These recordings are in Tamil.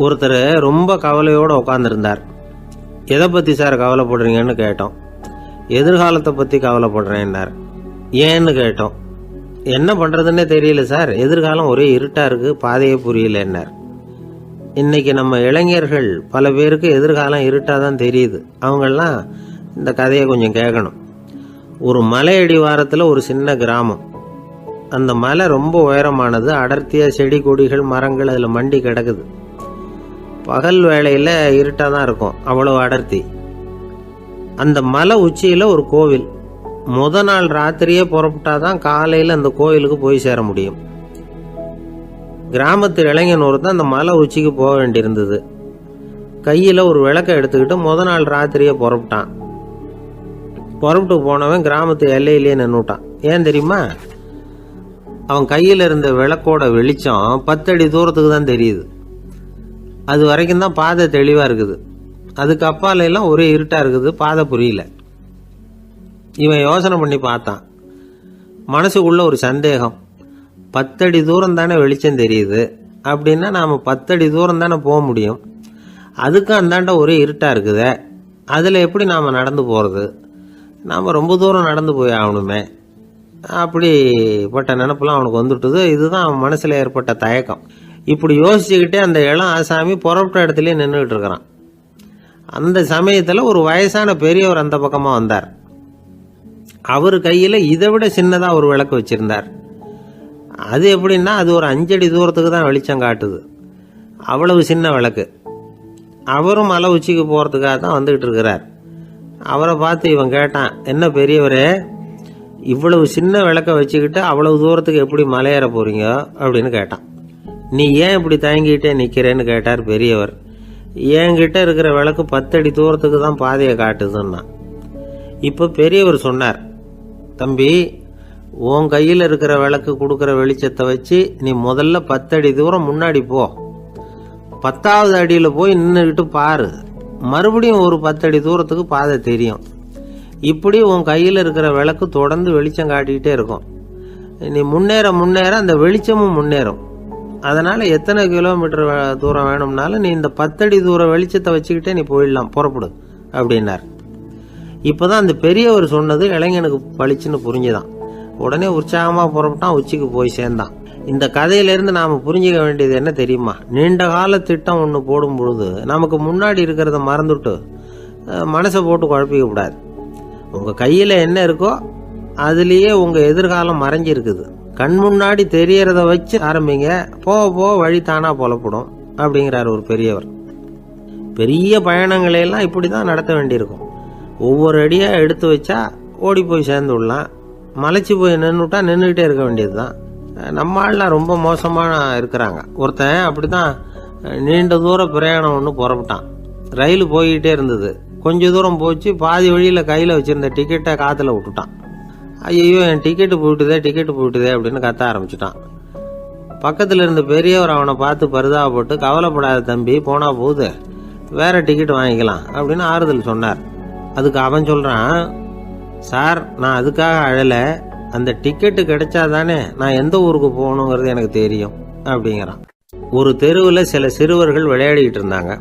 ஒருத்தர் ரொம்ப கவலையோடு உட்காந்துருந்தார். எதை பற்றி சார் கவலைப்படுறீங்கன்னு கேட்டோம். எதிர்காலத்தை பற்றி கவலைப்படுறேன்னார். ஏன்னு கேட்டோம். என்ன பண்ணுறதுன்னே தெரியல சார், எதிர்காலம் ஒரே இருட்டாக இருக்குது, பாதையே புரியலன்னார். இன்னைக்கு நம்ம இளைஞர்கள் பல பேருக்கு எதிர்காலம் இருட்டாக தான் தெரியுது. அவங்கெல்லாம் இந்த கதையை கொஞ்சம் கேட்கணும். ஒரு மலை அடிவாரத்தில் ஒரு சின்ன கிராமம். அந்த மலை ரொம்ப உயரமானது. அடர்த்தியாக செடி கொடிகள் மரங்கள் அதில் மண்டி கிடக்குது. பகல் வேளையில் இருட்டாக தான் இருக்கும், அவ்வளோ அடர்த்தி. அந்த மலை உச்சியில் ஒரு கோவில். நாள் ராத்திரியே புறப்பட்டாதான் காலையில் அந்த கோவிலுக்கு போய் சேர முடியும். கிராமத்து இளைஞன் ஒருத்தன் அந்த மலை உச்சிக்கு போக வேண்டியிருந்தது. கையில் ஒரு விளக்கை எடுத்துக்கிட்டு நாள் ராத்திரியே புறப்பட்டான். புறப்பட்டு போனவன் கிராமத்து எல்லையிலேயே நின்றுட்டான். ஏன் தெரியுமா? அவன் கையில் இருந்த விளக்கோட வெளிச்சம் 10 அடி தூரத்துக்கு தான் தெரியுது. அது வரைக்கும் தான் பாதை தெளிவாக இருக்குது. அதுக்கு அப்பால எல்லாம் ஒரே இருட்டாக இருக்குது, பாதை புரியல. இவன் யோசனை பண்ணி பார்த்தான். மனசுக்குள்ள ஒரு சந்தேகம். 10 அடி தூரம் தானே வெளிச்சம் தெரியுது, அப்படின்னா நாம் 10 அடி தூரம் தானே போக முடியும். அதுக்கும் அந்தாண்ட ஒரே இருட்டாக இருக்குதே, அதில் எப்படி நாம் நடந்து போகிறது? நாம் ரொம்ப தூரம் நடந்து போய் ஆகணுமே. அப்படிப்பட்ட நினப்பெல்லாம் அவனுக்கு வந்துட்டுது. இதுதான் அவன் மனசில் ஏற்பட்ட தயக்கம். இப்படி யோசிச்சுக்கிட்டே அந்த இளம் ஆசாமி புறப்பட்ட இடத்துலயே நின்றுகிட்டு இருக்கிறான். அந்த சமயத்தில் ஒரு வயசான பெரியவர் அந்த பக்கமாக வந்தார். அவர் கையில் இதை விட சின்னதாக ஒரு விளக்கு வச்சிருந்தார். அது எப்படின்னா, அது ஒரு 5 அடி தூரத்துக்கு தான் வெளிச்சம் காட்டுது. அவ்வளவு சின்ன விளக்கு. அவரும் மலை உச்சிக்கு போகிறதுக்காக தான் வந்துக்கிட்டு இருக்கிறார். அவரை பார்த்து இவன் கேட்டான், என்ன பெரியவரே, இவ்வளவு சின்ன விளக்க வச்சுக்கிட்டு அவ்வளவு தூரத்துக்கு எப்படி மலையேற போறீங்க அப்படின்னு கேட்டான். நீ ஏன் இப்படி தயங்கிட்டே நிற்கிறேன்னு கேட்டார் பெரியவர். என்கிட்ட இருக்கிற விளக்கு 10 அடி தூரத்துக்கு தான் பாதையை காட்டுதுன்னா. இப்போ பெரியவர் சொன்னார், தம்பி, உன் கையில் இருக்கிற விளக்கு கொடுக்குற வெளிச்சத்தை வச்சு நீ முதல்ல 10 அடி தூரம் முன்னாடி போ. 10வது அடியில் போய் நின்றுக்கிட்டு பாரு. மறுபடியும் ஒரு 10 அடி தூரத்துக்கு பாதை தெரியும். இப்படி உன் கையில் இருக்கிற விளக்கு தொடர்ந்து வெளிச்சம் காட்டிக்கிட்டே இருக்கும். நீ முன்னேற முன்னேற அந்த வெளிச்சமும் முன்னேறும். அதனால் எத்தனை கிலோமீட்டர் தூரம் வேணும்னாலும் நீ இந்த 10 அடி தூரம் வெளிச்சத்தை வச்சுக்கிட்டே நீ போயிடலாம், புறப்படு அப்படின்னார். இப்போதான் அந்த பெரியவர் சொன்னது இளைஞனுக்கு பளிச்சுன்னு புரிஞ்சுதான். உடனே உற்சாகமாக புறப்பட்டான், உச்சிக்கு போய் சேர்ந்தான். இந்த கதையிலேருந்து நாம் புரிஞ்சிக்க வேண்டியது என்ன தெரியுமா? நீண்ட கால திட்டம் ஒன்று போடும் பொழுது நமக்கு முன்னாடி இருக்கிறத மறந்துட்டு மனசை போட்டு குழப்பிக்க கூடாது. உங்கள் கையில் என்ன இருக்கோ அதுலேயே உங்கள் எதிர்காலம் மறைஞ்சிருக்குது. கண் முன்னாடி தெரியறத வச்சு ஆரம்பிங்க, போக போக வழி தானா புலப்படும் அப்படிங்கிறார் ஒரு பெரியவர். பெரிய பயணங்களையெல்லாம் இப்படி தான் நடத்த வேண்டியிருக்கும். ஒவ்வொரு அடியாக எடுத்து வச்சா ஓடி போய் சேர்ந்து விடலாம். மலைச்சி போய் நின்றுட்டா நின்றுக்கிட்டே இருக்க வேண்டியது தான். நம்ம ஆள்லாம் ரொம்ப மோசமான இருக்கிறாங்க. ஒருத்தன் அப்படி தான் நீண்ட தூர பிரயாணம் ஒன்று புறப்பட்டான். ரயில் போய்கிட்டே இருந்தது. கொஞ்சம் தூரம் போச்சு, பாதி வழியில் கையில் வச்சுருந்த டிக்கெட்டை காற்றுல விட்டுட்டான். ஐயோ, என் டிக்கெட்டு போயிட்டுதே அப்படின்னு கத்த ஆரம்பிச்சுட்டான். பக்கத்தில் இருந்த பெரியவர் அவனை பார்த்து பரிதாபப்பட்டு, கவலைப்படாத தம்பி, போனால் போகுது, வேற டிக்கெட் வாங்கிக்கலாம் அப்படின்னு ஆறுதல் சொன்னார். அதுக்கு அவன் சொல்கிறான், சார், நான் அதுக்காக அழலை, அந்த டிக்கெட்டு கிடைச்சாதானே நான் எந்த ஊருக்கு போகணுங்கிறது எனக்கு தெரியும் அப்படிங்கிறான். ஒரு தெருவில் சில சிறுவர்கள் விளையாடிக்கிட்டு இருந்தாங்க.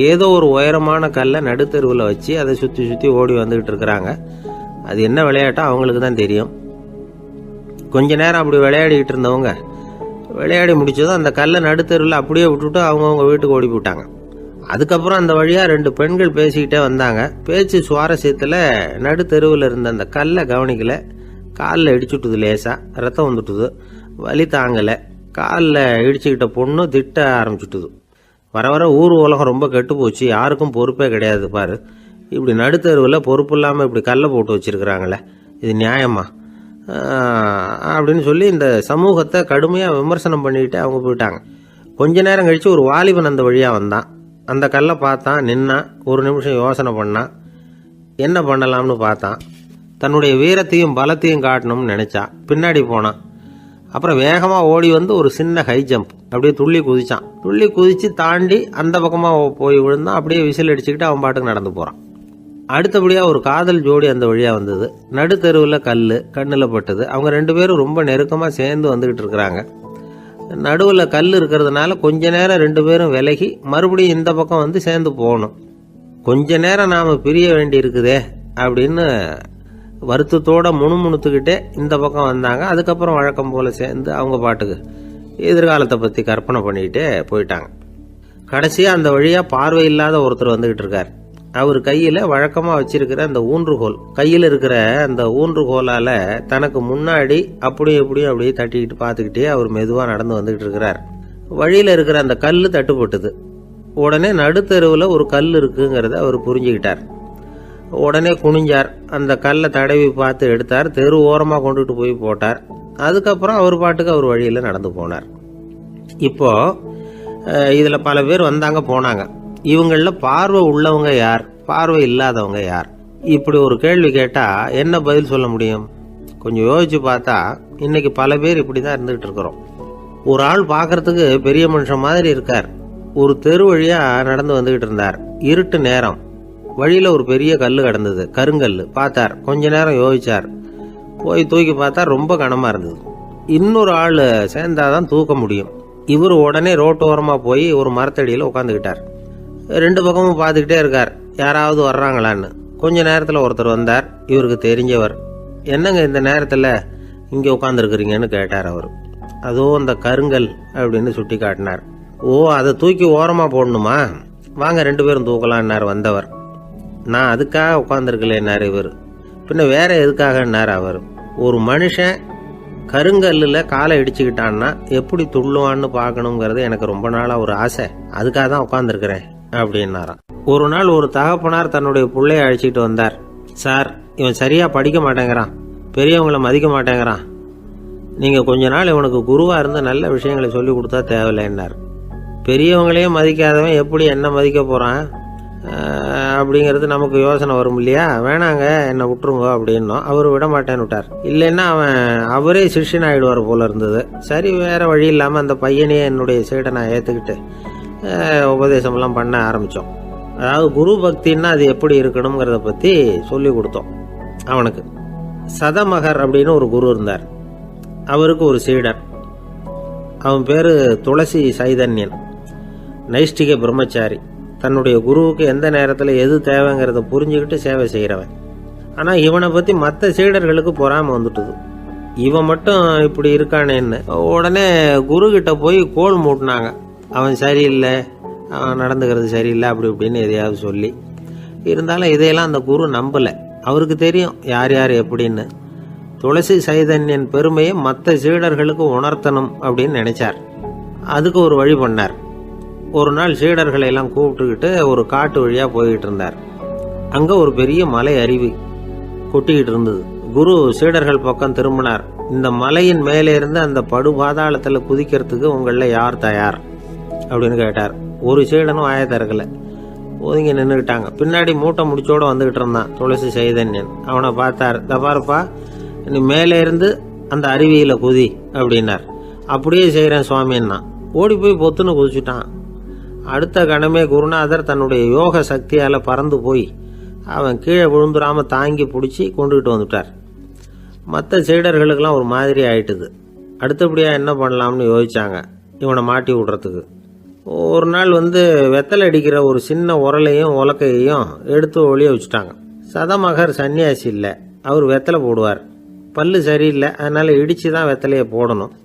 ஏதோ ஒரு உயரமான கல்லை நடுத்தெருவில் வச்சு அதை சுற்றி சுற்றி ஓடி வந்துக்கிட்டு இருக்கிறாங்க. அது என்ன விளையாட்டோ அவங்களுக்கு தான் தெரியும். கொஞ்ச நேரம் அப்படி விளையாடிக்கிட்டு இருந்தவங்க விளையாடி முடிச்சதும் அந்த கல்லை நடுத்தெருவில் அப்படியே விட்டுட்டு அவங்கவுங்க வீட்டுக்கு ஓடி போட்டாங்க. அதுக்கப்புறம் அந்த வழியாக 2 பெண்கள் பேசிக்கிட்டே வந்தாங்க. பேச்சு சுவாரஸ்யத்தில் நடுத்தெருவில் இருந்த அந்த கல்லை கவனிக்கலை. காலில் இடிச்சுட்டுது, லேசாக ரத்தம் வந்துட்டுது, வலி தாங்கலை. காலில் இடிச்சுக்கிட்ட பொண்ணு திட்ட ஆரம்பிச்சுட்டுது. வர வர ஊர் உலகம் ரொம்ப கெட்டு போச்சு, யாருக்கும் பொறுப்பே கிடையாது பாரு, இப்படி நடுத்தருவில் பொறுப்பு இல்லாமல் இப்படி கல்லை போட்டு வச்சுருக்கிறாங்களே, இது நியாயமா அப்படின்னு சொல்லி இந்த சமூகத்தை கடுமையாக விமர்சனம் பண்ணிக்கிட்டு அவங்க போயிட்டாங்க. கொஞ்ச நேரம் கழித்து ஒரு வாலிபன் அந்த வழியாக வந்தான். அந்த கல்லை பார்த்தான், நின்னான், ஒரு நிமிஷம் யோசனை பண்ணான், என்ன பண்ணலாம்னு பார்த்தான். தன்னுடைய வீரத்தையும் பலத்தையும் காட்டணும்னு நினச்சான். பின்னாடி போனான். அப்புறம் வேகமாக ஓடி வந்து ஒரு சின்ன ஹை ஜம்ப் அப்படியே துள்ளி குதிச்சான். துள்ளி குதித்து தாண்டி அந்த பக்கமாக போய் விழுந்தான். அப்படியே விசில் அடிச்சுக்கிட்டு அவன் பாட்டுக்கு நடந்து போகிறான். அடுத்தபடியாக ஒரு காதல் ஜோடி அந்த வழியாக வந்தது. நடுத்தெருவில் கல் கண்ணில் பட்டது. அவங்க 2 பேரும் ரொம்ப நெருக்கமாக சேர்ந்து வந்துக்கிட்டு இருக்கிறாங்க. நடுவில் கல் இருக்கிறதுனால கொஞ்ச நேரம் 2 பேரும் விலகி மறுபடியும் இந்த பக்கம் வந்து சேர்ந்து போகணும். கொஞ்ச நேரம் நாம் பிரிய வேண்டி இருக்குதே அப்படின்னு வருத்தத்தோட முணுமுணுத்துக்கிட்டே இந்த பக்கம் வந்தாங்க. அதுக்கப்புறம் வழக்கம் போல் சேர்ந்து அவங்க பாட்டுக்கு எதிர்காலத்தை பற்றி கற்பனை பண்ணிக்கிட்டே போயிட்டாங்க. கடைசியாக அந்த வழியாக பார்வை இல்லாத ஒருத்தர் வந்துக்கிட்டு இருக்கார். அவர் கையில் வழக்கமாக வச்சிருக்கிற அந்த ஊன்றுகோல், கையில் இருக்கிற அந்த ஊன்றுகோலால் தனக்கு முன்னாடி அப்படியும் எப்படியும் அப்படியே தட்டிக்கிட்டு பார்த்துக்கிட்டே அவர் மெதுவாக நடந்து வந்துக்கிட்டு இருக்கிறார். வழியில் இருக்கிற அந்த கல் தட்டுப்பட்டுது. உடனே நடுத்தெருவில் ஒரு கல் இருக்குங்கிறத அவர் புரிஞ்சுக்கிட்டார். உடனே குனிஞ்சார், அந்த கல்லை தடவி பார்த்து எடுத்தார், தெரு ஓரமாக கொண்டுட்டு போய் போட்டார். அதுக்கப்புறம் அவர் பாட்டுக்கு அவர் வழியில் நடந்து போனார். இப்போது இதில் பல பேர் வந்தாங்க போனாங்க. இவங்களில் பார்வை உள்ளவங்க யார், பார்வை இல்லாதவங்க யார்? இப்படி ஒரு கேள்வி கேட்டால் என்ன பதில் சொல்ல முடியும்? கொஞ்சம் யோசிச்சு பார்த்தா இன்னைக்கு பல பேர் இப்படி தான் இருந்துகிட்டு இருக்கிறோம். ஒரு ஆள் பார்க்கறதுக்கு பெரிய மனுஷன் மாதிரி இருக்கார். ஒரு தெரு வழியாக நடந்து வந்துகிட்டு இருந்தார். இருட்டு நேரம். வழியில் ஒரு பெரிய கல் கிடந்தது, கருங்கல். பார்த்தார், கொஞ்ச நேரம் யோசிச்சார். போய் தூக்கி பார்த்தா ரொம்ப கனமாக இருந்தது. இன்னொரு ஆள் சேர்ந்தாதான் தூக்க முடியும். இவர் உடனே ரோட்டோரமாக போய் ஒரு மரத்தடியில் உட்காந்துக்கிட்டார். 2 பக்கமும் பார்த்துக்கிட்டே இருக்கார், யாராவது வர்றாங்களான்னு. கொஞ்ச நேரத்தில் ஒருத்தர் வந்தார், இவருக்கு தெரிஞ்சவர். என்னங்க இந்த நேரத்தில் இங்கே உட்காந்துருக்குறீங்கன்னு கேட்டார் அவர். அதோ அந்த கருங்கல் அப்படின்னு சுட்டி காட்டினார். ஓ, அதை தூக்கி ஓரமாக போடணுமா? வாங்க 2 பேரும் தூக்கலான்னார் வந்தவர். நான் அதுக்காக உட்காந்துருக்கலேன்னார் இவர். பின்ன வேற எதுக்காகன்னார் அவர். ஒரு மனுஷன் கருங்கல்லில் காலை இடிச்சுக்கிட்டான்னா எப்படி துள்ளுவான்னு பார்க்கணுங்கிறது எனக்கு ரொம்ப நாளாக ஒரு ஆசை. அதுக்காக தான் உட்காந்துருக்கிறேன் அப்படின்னாராம். ஒரு நாள் ஒரு தகப்பனார் தன்னுடைய பிள்ளைய அழைச்சிக்கிட்டு வந்தார். சார், இவன் சரியாக படிக்க மாட்டேங்கிறான், பெரியவங்களை மதிக்க மாட்டேங்கிறான். நீங்கள் கொஞ்ச நாள் இவனுக்கு குருவாக இருந்து நல்ல விஷயங்களை சொல்லி கொடுத்தா தேவையில்லைன்னார். பெரியவங்களையும் மதிக்காதவன் எப்படி என்ன மதிக்க போகிறான் அப்படிங்கிறது நமக்கு யோசனை வரும் இல்லையா? வேணாங்க, என்னை விட்டுருங்க அப்படின்னோம். அவர் விட மாட்டேன்னு விட்டார். இல்லைன்னா அவரே சிஷ்யன் ஆகிடுவார் போல இருந்தது. சரி, வேற வழி இல்லாமல் அந்த பையனையே என்னுடைய சீடை நான் ஏற்றுக்கிட்டு உபதேசம்லாம் பண்ண ஆரம்பித்தோம். அதாவது குரு பக்தின்னா அது எப்படி இருக்கணுங்கிறத பற்றி சொல்லி கொடுத்தோம் அவனுக்கு. சதமகர் அப்படின்னு ஒரு குரு இருந்தார். அவருக்கு ஒரு சீடர். அவன் பேர் துளசி சைதன்யன், நைஷ்டிக பிரம்மச்சாரி. தன்னுடைய குருவுக்கு எந்த நேரத்தில் எது தேவைங்கிறத புரிஞ்சுக்கிட்டு சேவை செய்கிறவன். ஆனால் இவனை பற்றி மற்ற சீடர்களுக்கு பொறாமை வந்துட்டுது. இவன் மட்டும் இப்படி இருக்கானேன்னு உடனே குரு கிட்ட போய் கோல் மூட்டினாங்க. அவன் சரியில்லை, அவன் நடந்துக்கிறது சரியில்லை, அப்படி இப்படின்னு எதையாவது சொல்லி. இருந்தாலும் இதையெல்லாம் அந்த குரு நம்பலை. அவருக்கு தெரியும் யார் யார் எப்படின்னு. துளசி சைதன்யன் பெருமையை மற்ற சீடர்களுக்கு உணர்த்தணும் அப்படின்னு நினைச்சார். அதுக்கு ஒரு வழி பண்ணார். ஒரு நாள் சீடர்களை எல்லாம் கூப்பிட்டுக்கிட்டு ஒரு காட்டு வழியாக போய்கிட்டு இருந்தார். அங்கே ஒரு பெரிய மலை அருவி கொட்டிக்கிட்டு இருந்தது. குரு சீடர்கள் பக்கம் திரும்பினார். இந்த மலையின் மேலே இருந்து அந்த படுபாதாளத்தில் குதிக்கிறதுக்கு உங்களில் யார் தயார் அப்படின்னு கேட்டார். ஒரு சீடனும் வாயை திறக்கலை, ஒதுங்கி நின்றுக்கிட்டாங்க. பின்னாடி மூட்டை முடிச்சோடு வந்துக்கிட்டு இருந்தான் துளசி சைதன்யன். அவனை பார்த்தார். தப்பாருப்பா, நீ மேலே இருந்து அந்த அருவியில் குதி அப்படின்னார். அப்படியே செய்கிறேன் சுவாமின்னா ஓடி போய் பொத்துன்னு குதிச்சுட்டான். அடுத்த கணமே குருநாதர் தன்னுடைய யோக சக்தியால் பறந்து போய் அவன் கீழே விழுந்துடாமல் தாங்கி பிடிச்சி கொண்டுகிட்டு வந்துட்டார். மற்ற சீடர்களுக்கெல்லாம் ஒரு மாதிரி ஆயிட்டுது. அடுத்தபடியாக என்ன பண்ணலாம்னு யோசிச்சாங்க இவனை மாட்டி விடுறதுக்கு. ஒரு நாள் வெத்தலை அடிக்கிற ஒரு சின்ன உரலையும் உலக்கையையும் எடுத்து ஒளிய வச்சுட்டாங்க. சதமகர் சன்னியாசி இல்லை, அவர் வெத்தலை போடுவார். பல்லு சரியில்லை, அதனால் இடித்து தான் வெத்தலையை போடணும்.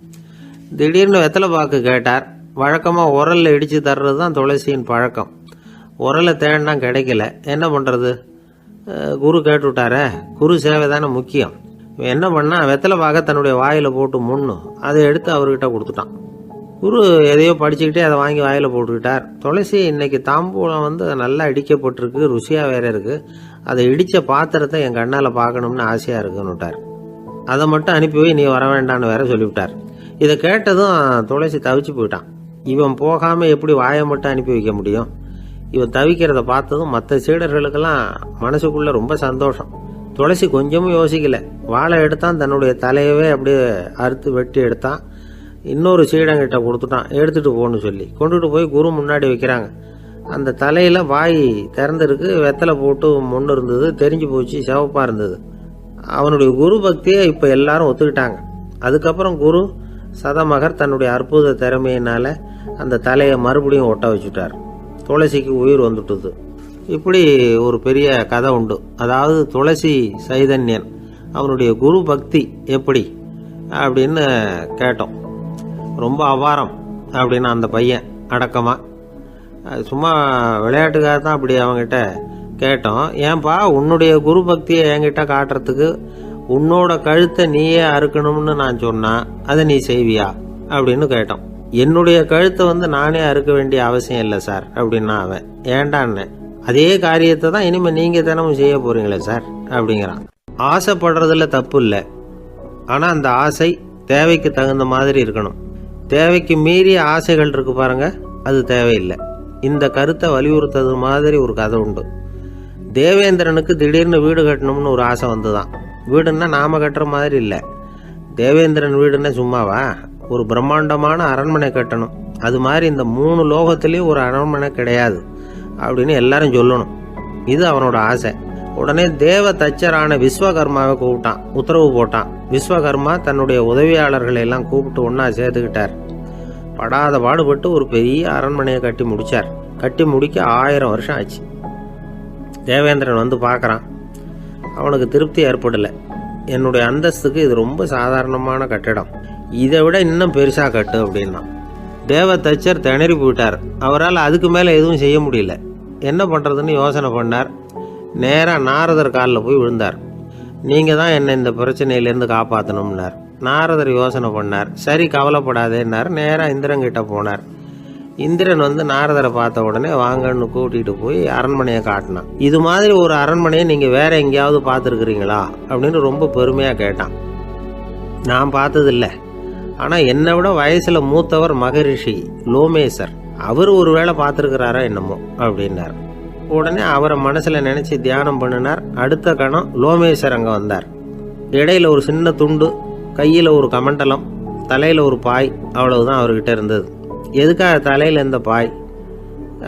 திடீர்னு வெத்தலை பாக்கு கேட்டார். வழக்கமாக உரலில் இடித்து தர்றது தான் துளசியின் பழக்கம். உரலை தேடினா கிடைக்கல, என்ன பண்ணுறது? குரு கேட்டுவிட்டாரே, குரு சேவை தானே முக்கியம். என்ன பண்ணால் வெத்தலை பாக்க தன்னுடைய வாயில் போட்டு முன்னும் அதை எடுத்து அவர்கிட்ட கொடுத்துட்டான். குரு எதையோ படிச்சுக்கிட்டே அதை வாங்கி வாயில் போட்டுக்கிட்டார். துளசி இன்னைக்கு தாம்பூலம் நல்லா இடிக்கப்பட்டிருக்கு, ருசியாக வேற இருக்குது, அதை இடித்த பாத்திரத்தை என் கண்ணால் பார்க்கணும்னு ஆசையாக இருக்குன்னு விட்டார். அதை மட்டும் அனுப்பி போய் நீ வர வேண்டான்னு வேற சொல்லிவிட்டார். இதை கேட்டதும் துளசி தவிச்சு போயிட்டான். இவன் போகாமல் எப்படி வாயை மட்டும் அனுப்பி வைக்க முடியும்? இவன் தவிக்கிறத பார்த்ததும் மற்ற சீடர்களுக்கெல்லாம் மனசுக்குள்ளே ரொம்ப சந்தோஷம். துளசி கொஞ்சமும் யோசிக்கல, வாழை எடுத்தான், தன்னுடைய தலையவே அப்படியே அறுத்து வெட்டி எடுத்தான். இன்னொரு சீடங்கிட்ட கொடுத்துட்டான், எடுத்துகிட்டு போன்னு சொல்லி. கொண்டுட்டு போய் குரு முன்னாடி வைக்கிறாங்க. அந்த தலையில் வாய் திறந்துருக்கு, வெத்தலை போட்டு முன்னு இருந்தது, தெரிஞ்சு போச்சு, சிவப்பாக இருந்தது. அவனுடைய குரு பக்தியை இப்போ எல்லாரும் ஒத்துக்கிட்டாங்க. அதுக்கப்புறம் குரு சதமகர் தன்னுடைய அற்புத திறமையினால அந்த தலையை மறுபடியும் ஒட்ட வச்சுட்டார். துளசிக்கு உயிர் வந்துட்டுது. இப்படி ஒரு பெரிய கதை உண்டு. அதாவது துளசி சைதன்யன் அவனுடைய குரு பக்தி எப்படி அப்படின்னு கேட்டோம். ரொம்ப அபாரம் அப்படின்னு அந்த பையன் அடக்கமா, சும்மா விளையாட்டுக்காக தான் அப்படி அவங்ககிட்ட கேட்டோம். ஏன்பா உன்னுடைய குரு பக்தியை என்கிட்ட காட்டுறதுக்கு உன்னோட கழுத்தை நீயே அறுக்கணும்னு நான் சொன்னா அதை நீ செய்வியா அப்படின்னு கேட்டோம். என்னுடைய கழுத்தை நானே அறுக்க வேண்டிய அவசியம் இல்லை சார் அப்படின்னா அவன். ஏண்டான்னு, அதே காரியத்தை தான் இனிமே நீங்க தினமும் செய்ய போறீங்களே சார் அப்படிங்கிறான். ஆசைப்படுறதுல தப்பு இல்லை, ஆனா அந்த ஆசை தேவைக்கு தகுந்த மாதிரி இருக்கணும். தேவைக்கு மீறிய ஆசைகள் இருக்கு பாருங்க, அது தேவையில்லை. இந்த கருத்தை வலியுறுத்தது மாதிரி ஒரு கதை உண்டு. தேவேந்திரனுக்கு திடீர்னு வீடு கட்டணும்னு ஒரு ஆசை வந்துதான். வீடுன்னா நாம கட்டுற மாதிரி இல்லை. தேவேந்திரன் வீடுன்னா சும்மாவா, ஒரு பிரம்மாண்டமான அரண்மனை கட்டணும். அது மாதிரி இந்த 3 லோகத்திலேயும் ஒரு அரண்மனை கிடையாது அப்படின்னு எல்லாரும் சொல்லணும். இது அவனோட ஆசை. உடனே தேவ தச்சரான விஸ்வகர்மாவை கூப்பிட்டான், உத்தரவு போட்டான். விஸ்வகர்மா தன்னுடைய உதவியாளர்களை எல்லாம் கூப்பிட்டு ஒன்னா சேர்த்துக்கிட்டார். படாத பாடுபட்டு ஒரு பெரிய அரண்மனையை கட்டி முடிச்சார். கட்டி முடிக்க 1000 வருஷம் ஆச்சு. தேவேந்திரன் பார்க்கறான். அவனுக்கு திருப்தி ஏற்படலை. என்னுடைய அந்தஸ்துக்கு இது ரொம்ப சாதாரணமான கட்டிடம், இதை விட இன்னும் பெருசா கட்டு அப்படின்னா. தேவ தச்சர் திணறி போயிட்டார். அவரால் அதுக்கு மேலே எதுவும் செய்ய முடியல. என்ன பண்ணுறதுன்னு யோசனை பண்ணார். நேராக நாரதர் காலில் போய் விழுந்தார். நீங்கள் தான் என்னை இந்த பிரச்சனையிலேருந்து காப்பாற்றணும்னார். நாரதர் யோசனை பண்ணார். சரி கவலைப்படாதேன்னார். நேராக இந்திரன்கிட்ட போனார். இந்திரன் நாரதரை பார்த்த உடனே வாங்கன்னு கூட்டிகிட்டு போய் அரண்மனையை காட்டினான். இது மாதிரி ஒரு அரண்மனையை நீங்கள் வேற எங்கேயாவது பார்த்துருக்குறீங்களா அப்படின்னு ரொம்ப பெருமையாக கேட்டான். நான் பார்த்ததில்லை, ஆனால் என்னை விட வயசில் மூத்தவர் மகரிஷி லோமேசர், அவர் ஒரு வேளை பார்த்துருக்கிறாரா என்னமோ அப்படின்னார். உடனே அவரை மனசில் நினச்சி தியானம் பண்ணினார். அடுத்த கணம் லோமேசர் அங்கே வந்தார். இடையில ஒரு சின்ன துண்டு, கையில் ஒரு கமண்டலம், தலையில் ஒரு பாய், அவ்வளவுதான் அவர்கிட்ட இருந்தது. எதுக்காக தலையில் இந்த பாய்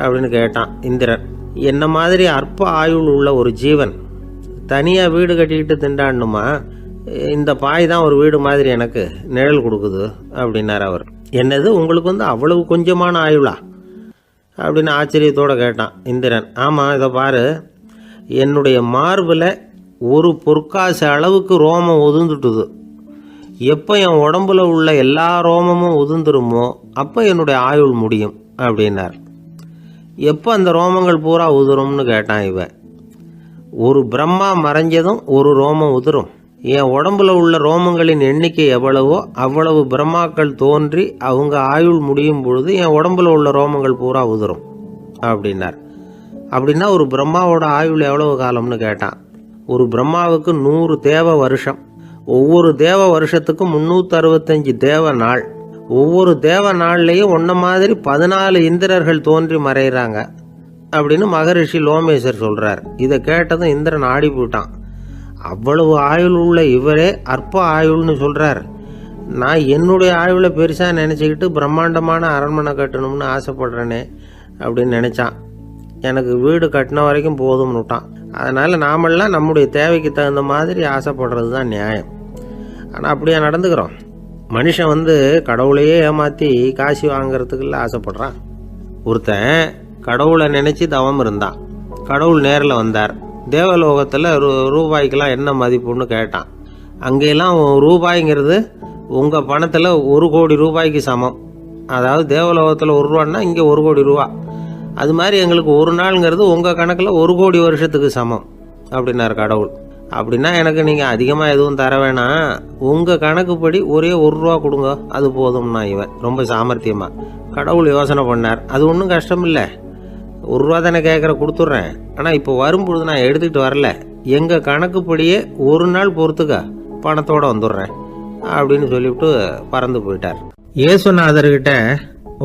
அப்படின்னு கேட்டான் இந்திரன். என்ன மாதிரி அற்ப ஆயுள் உள்ள ஒரு ஜீவன் தனியாக வீடு கட்டிக்கிட்டு திண்டாடணுமா? இந்த பாய் தான் ஒரு வீடு மாதிரி எனக்கு நிழல் கொடுக்குது அப்படின்னார் அவர். என்னது, உங்களுக்கு அவ்வளவு கொஞ்சமான ஆயுளா அப்படின்னு ஆச்சரியத்தோடு கேட்டான் இந்திரன். ஆமாம், இதை பாரு, என்னுடைய மார்பில் ஒரு பொற்காசு அளவுக்கு ரோமம் உதிர்ந்துட்டுது. எப்போ என் உடம்புல உள்ள எல்லா ரோமமும் உதிர்ந்துருமோ அப்போ என்னுடைய ஆயுள் முடியும் அப்படின்னார். எப்போ அந்த ரோமங்கள் பூரா உதிரும்னு கேட்டான் இவன். ஒரு பிரம்மா மறைஞ்சதும் ஒரு ரோமம் உதிரும். என் உடம்புல உள்ள ரோமங்களின் எண்ணிக்கை எவ்வளவோ அவ்வளவு பிரம்மாக்கள் தோன்றி அவங்க ஆயுள் முடியும் பொழுது என் உடம்புல உள்ள ரோமங்கள் பூரா உதிரும் அப்படின்னார். அப்படின்னா ஒரு பிரம்மாவோட ஆயுள் எவ்வளவு காலம்னு கேட்டான். ஒரு பிரம்மாவுக்கு 100 தேவ வருஷம். ஒவ்வொரு தேவ வருஷத்துக்கும் 365 தேவ நாள். ஒவ்வொரு தேவ நாள்லையும் ஒன்ன மாதிரி 14 இந்திரர்கள் தோன்றி மறைகிறாங்க அப்படின்னு மகரிஷி லோமேசர் சொல்றார். இதை கேட்டதும் இந்திரன் ஆடி போயிட்டான். அவ்வளவு ஆயுள் உள்ள இவரே அற்ப ஆயுள்னு சொல்றார். நான் என்னுடைய ஆயுளை பெருசா நினைச்சுக்கிட்டு பிரம்மாண்டமான அரண்மனை கட்டணும்னு ஆசைப்படுறேனே அப்படின்னு நினைச்சான். எனக்கு வீடு கட்டின வரைக்கும் போதும்னு விட்டான். அதனால நாமெல்லாம் நம்முடைய தேவைக்கு தகுந்த மாதிரி ஆசைப்படுறது தான் நியாயம். ஆனால் அப்படியே நடந்துக்கிறோம். மனுஷன் கடவுளையே ஏமாற்றி காசு வாங்கிறதுக்குள்ள ஆசைப்படுறான். ஒருத்தன் கடவுளை நினைச்சு தவம் இருந்தான். கடவுள் நேரில் வந்தார். தேவலோகத்தில் ரூபாய்க்கெல்லாம் என்ன மதிப்புன்னு கேட்டான். அங்கெல்லாம் ரூபாய்ங்கிறது உங்கள் பணத்தில் 1 கோடி ரூபாய்க்கு சமம். அதாவது தேவலோகத்தில் 1 ரூபான்னா இங்கே 1 கோடி ரூபா. அது மாதிரி எங்களுக்கு ஒரு நாளுங்கிறது உங்கள் கணக்கில் 1 கோடி வருஷத்துக்கு சமம் அப்படின்னார் கடவுள். அப்படின்னா எனக்கு நீங்கள் அதிகமாக எதுவும் தர வேணாம், உங்கள் கணக்குப்படி ஒரே 1 ரூபா கொடுங்க, அது போதும்னா இவன் ரொம்ப சாமர்த்தியமாக. கடவுள் யோசனை பண்ணார். அது ஒன்றும் கஷ்டம் இல்லை, 1 ரூபா தானே கேட்குற, கொடுத்துட்றேன். ஆனால் இப்போ வரும்பொழுது நான் எடுத்துக்கிட்டு வரல, எங்கள் கணக்குப்படியே 1 நாள் பொறுத்துக்க பணத்தோடு வந்துடுறேன் அப்படின்னு சொல்லிவிட்டு பறந்து போயிட்டார். இயேசுநாதர்கிட்ட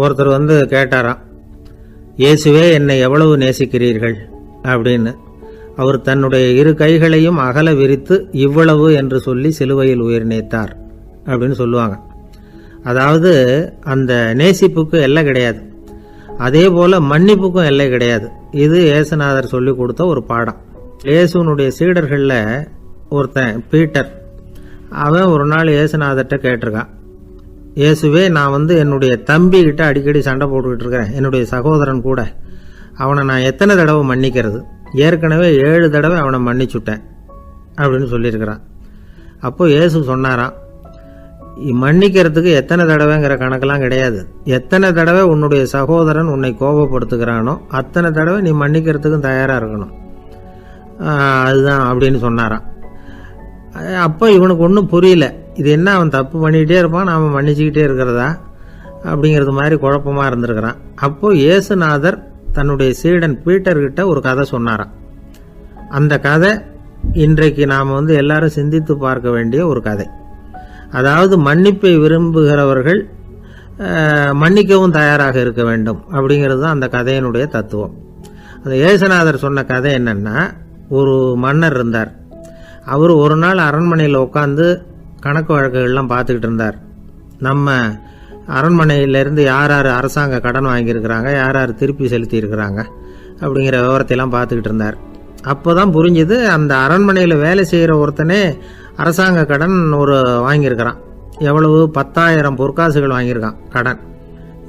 ஒருத்தர் கேட்டாராம், இயேசுவே என்னை எவ்வளவு நேசிக்கிறீர்கள் அப்படின்னு. அவர் தன்னுடைய 2 கைகளையும் அகல விரித்து இவ்வளவு என்று சொல்லி சிலுவையில் உயிர் நீத்தார் அப்படின்னு சொல்லுவாங்க. அதாவது அந்த நேசிப்புக்கு எல்லை கிடையாது, அதே போல மன்னிப்புக்கும் எல்லை கிடையாது. இது இயேசுநாதர் சொல்லி கொடுத்த ஒரு பாடம். இயேசுனுடைய சீடர்களில் ஒருத்தன் பீட்டர், அவன் ஒரு நாள் இயேசுநாதர்கிட்ட கேட்டிருக்கான், இயேசுவே, நான் என்னுடைய தம்பிக்கிட்ட அடிக்கடி சண்டை போட்டுக்கிட்டு இருக்கிறேன், என்னுடைய சகோதரன் கூட. அவனை நான் எத்தனை தடவை மன்னிக்கிறது? ஏற்கனவே 7 தடவை அவனை மன்னிச்சுட்டேன் அப்படின்னு சொல்லியிருக்கிறான். அப்போ இயேசு சொன்னாராம், மன்னிக்கிறதுக்கு எத்தனை தடவைங்கிற கணக்கெல்லாம் கிடையாது. எத்தனை தடவை உன்னுடைய சகோதரன் உன்னை கோபப்படுத்துகிறானோ அத்தனை தடவை நீ மன்னிக்கிறதுக்கும் தயாராக இருக்கணும், அதுதான் அப்படின்னு சொன்னாராம். அப்போ இவனுக்கு ஒன்றும் புரியல, இது என்ன அவன் தப்பு பண்ணிக்கிட்டே இருப்பான், நாம் மன்னிச்சுக்கிட்டே இருக்கிறதா அப்படிங்கிறது மாதிரி குழப்பமாக இருந்திருக்கிறான். அப்போது இயேசுநாதர் தன்னுடைய சீடன் பீட்டர்கிட்ட ஒரு கதை சொன்னாராம். அந்த கதை இன்றைக்கு நாம் எல்லாரும் சிந்தித்து பார்க்க வேண்டிய ஒரு கதை. அதாவது மன்னிப்பை விரும்புகிறவர்கள் மன்னிக்கவும் தயாராக இருக்க வேண்டும் அப்படிங்கிறது தான் அந்த கதையினுடைய தத்துவம். அந்த இயேசுநாதர் சொன்ன கதை என்னன்னா, ஒரு மன்னர் இருந்தார். அவர் ஒரு நாள் அரண்மனையில் உட்காந்து கணக்கு வழக்குகள்லாம் பார்த்துக்கிட்டு இருந்தார். நம்ம அரண்மனையிலேருந்து யார் யார் அரசாங்க கடன் வாங்கியிருக்கிறாங்க, யார் யார் திருப்பி செலுத்தியிருக்கிறாங்க அப்படிங்கிற விவரத்தையெல்லாம் பார்த்துக்கிட்டு இருந்தார். அப்போ தான் புரிஞ்சுது, அந்த அரண்மனையில் வேலை செய்கிற ஒருத்தனே அரசாங்க கடன் வாங்கியிருக்கிறான். எவ்வளவு? 10,000 பொற்காசுகள் வாங்கியிருக்கான் கடன்.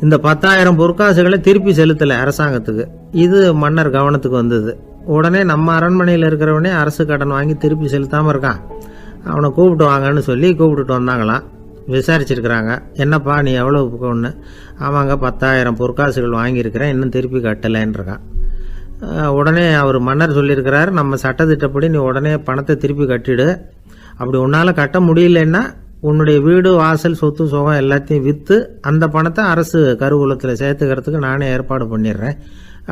இந்த 10,000 பொற்காசுகளை திருப்பி செலுத்தலை அரசாங்கத்துக்கு. இது மன்னர் கவனத்துக்கு வந்தது. உடனே நம்ம அரண்மனையில் இருக்கிறவனே அரசு கடன் வாங்கி திருப்பி செலுத்தாமல் இருக்கான், அவனை கூப்பிட்டு வாங்கன்னு சொல்லி கூப்பிட்டுட்டு வந்தாங்களாம். விசாரிச்சிருக்கிறாங்க, என்னப்பா நீ எவ்வளோ ஒன்று? ஆமாங்க, 10,000 பொற்காசுகள் வாங்கியிருக்கிறேன், இன்னும் திருப்பி கட்டலைன்றிருக்கான். உடனே அவர் மன்னர் சொல்லியிருக்கிறார், நம்ம சட்டத்திட்டப்படி நீ உடனே பணத்தை திருப்பி கட்டிடு. அப்படி உன்னால் கட்ட முடியலன்னா உன்னுடைய வீடு வாசல் சொத்து சுகம் எல்லாத்தையும் விற்று அந்த பணத்தை அரசு கருவூலத்தில் சேர்த்துக்கிறதுக்கு நானே ஏற்பாடு பண்ணிடுறேன்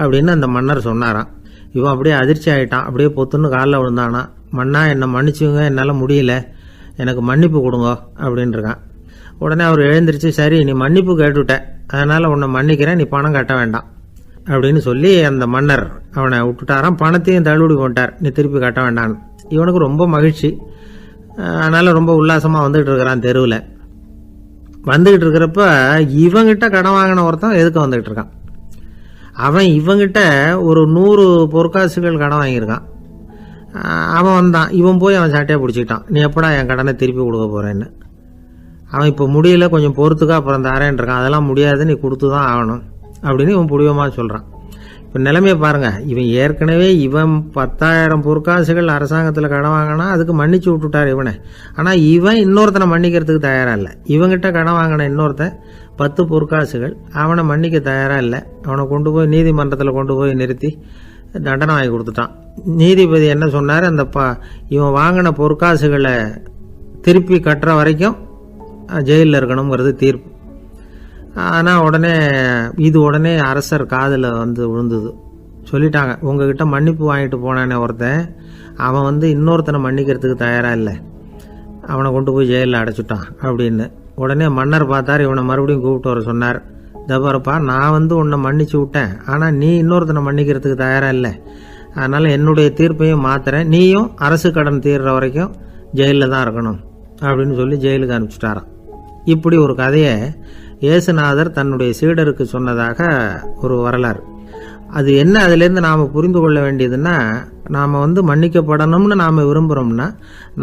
அப்படின்னு அந்த மன்னர் சொன்னாராம். இவன் அப்படியே அதிர்ச்சி ஆகிட்டான், அப்படியே பொத்துன்னு காலில் விழுந்தானா. மன்னா, என்னை மன்னிச்சுங்க, என்னால் முடியல, எனக்கு மன்னிப்பு கொடுங்க அப்படின்ட்டுருக்கான். உடனே அவர் எழுந்திரிச்சு, சரி நீ மன்னிப்பு கேட்டுவிட்ட, அதனால் உன்னை மன்னிக்கிறேன், நீ பணம் கட்ட வேண்டாம் அப்படின்னு சொல்லி அந்த மன்னர் அவனை விட்டுட்டாராம். பணத்தையும் தள்ளுபடி போட்டார், நீ திருப்பி கட்ட வேண்டான்னு. இவனுக்கு ரொம்ப மகிழ்ச்சி, அதனால் ரொம்ப உல்லாசமாக வந்துகிட்டு இருக்கிறான். தெருவில் வந்துக்கிட்டு இருக்கிறப்ப இவங்கிட்ட கடன் வாங்கின ஒருத்தன் எதுக்கு வந்துக்கிட்டு இருக்கான். அவன் இவங்கிட்ட ஒரு 100 பொற்காசுகள் கடன் வாங்கியிருக்கான். அவன் வந்தான், இவன் போய் அவன் சாட்டையாக பிடிச்சிக்கிட்டான், நீ எப்படா என் கடனை திருப்பி கொடுக்க போகிறேன்னு. அவன் இப்போ முடியல, கொஞ்சம் பொறுத்துக்கா, அப்புறம் தரேன் இருக்கான். அதெல்லாம் முடியாது, நீ கொடுத்து தான் ஆகணும் அப்படின்னு இவன் புடிவமாக சொல்கிறான். இப்போ நிலைமையை பாருங்கள், இவன் ஏற்கனவே 10,000 பொற்காசுகள் அரசாங்கத்தில் கடன் வாங்கினா அதுக்கு மன்னிச்சு விட்டுட்டார் இவனை. ஆனால் இவன் இன்னொருத்தனை மன்னிக்கிறதுக்கு தயாராக இல்லை. இவங்கிட்ட கடன் வாங்கின இன்னொருத்தன் 10 பொற்காசுகள், அவனை மன்னிக்க தயாராக இல்லை. அவனை கொண்டு போய் நீதிமன்றத்தில் கொண்டு போய் நிறுத்தி தண்டனை வாங்கி கொடுத்துட்டான். நீதிபதி என்ன சொன்னார், அந்த இவன் வாங்கின பொற்காசுகளை திருப்பி கட்டுற வரைக்கும் ஜெயிலில் இருக்கணுங்கிறது தீர்ப்பு. ஆனால் உடனே அரசர் காதில் விழுந்தது. சொல்லிட்டாங்க, உங்ககிட்ட மன்னிப்பு வாங்கிட்டு போனானே ஒருத்தன், அவன் இன்னொருத்தனை மன்னிக்கிறதுக்கு தயாராக இல்லை, அவனை கொண்டு போய் ஜெயிலில் அடைச்சிட்டான் அப்படின்னு. உடனே மன்னர் பார்த்தார், இவனை மறுபடியும் கூப்பிட்டு வர சொன்னார். தபாரப்பா, நான் உன்னை மன்னிச்சு விட்டேன், ஆனால் நீ இன்னொருத்தனை மன்னிக்கிறதுக்கு தயாராக இல்லை, அதனால் என்னுடைய தீர்ப்பையும் மாத்துறேன், நீயும் அரசு கடன் தீர்ற வரைக்கும் ஜெயிலில் தான் இருக்கணும் அப்படின்னு சொல்லி ஜெயிலுக்கு அனுப்பிச்சிட்டாராம். இப்படி ஒரு கதையை இயேசுநாதர் தன்னுடைய சீடருக்கு சொன்னதாக ஒரு வரலாறு. அது என்ன, அதிலேருந்து நாம் புரிந்து கொள்ள வேண்டியதுன்னா, நாம் மன்னிக்கப்படணும்னு நாம் விரும்புகிறோம்னா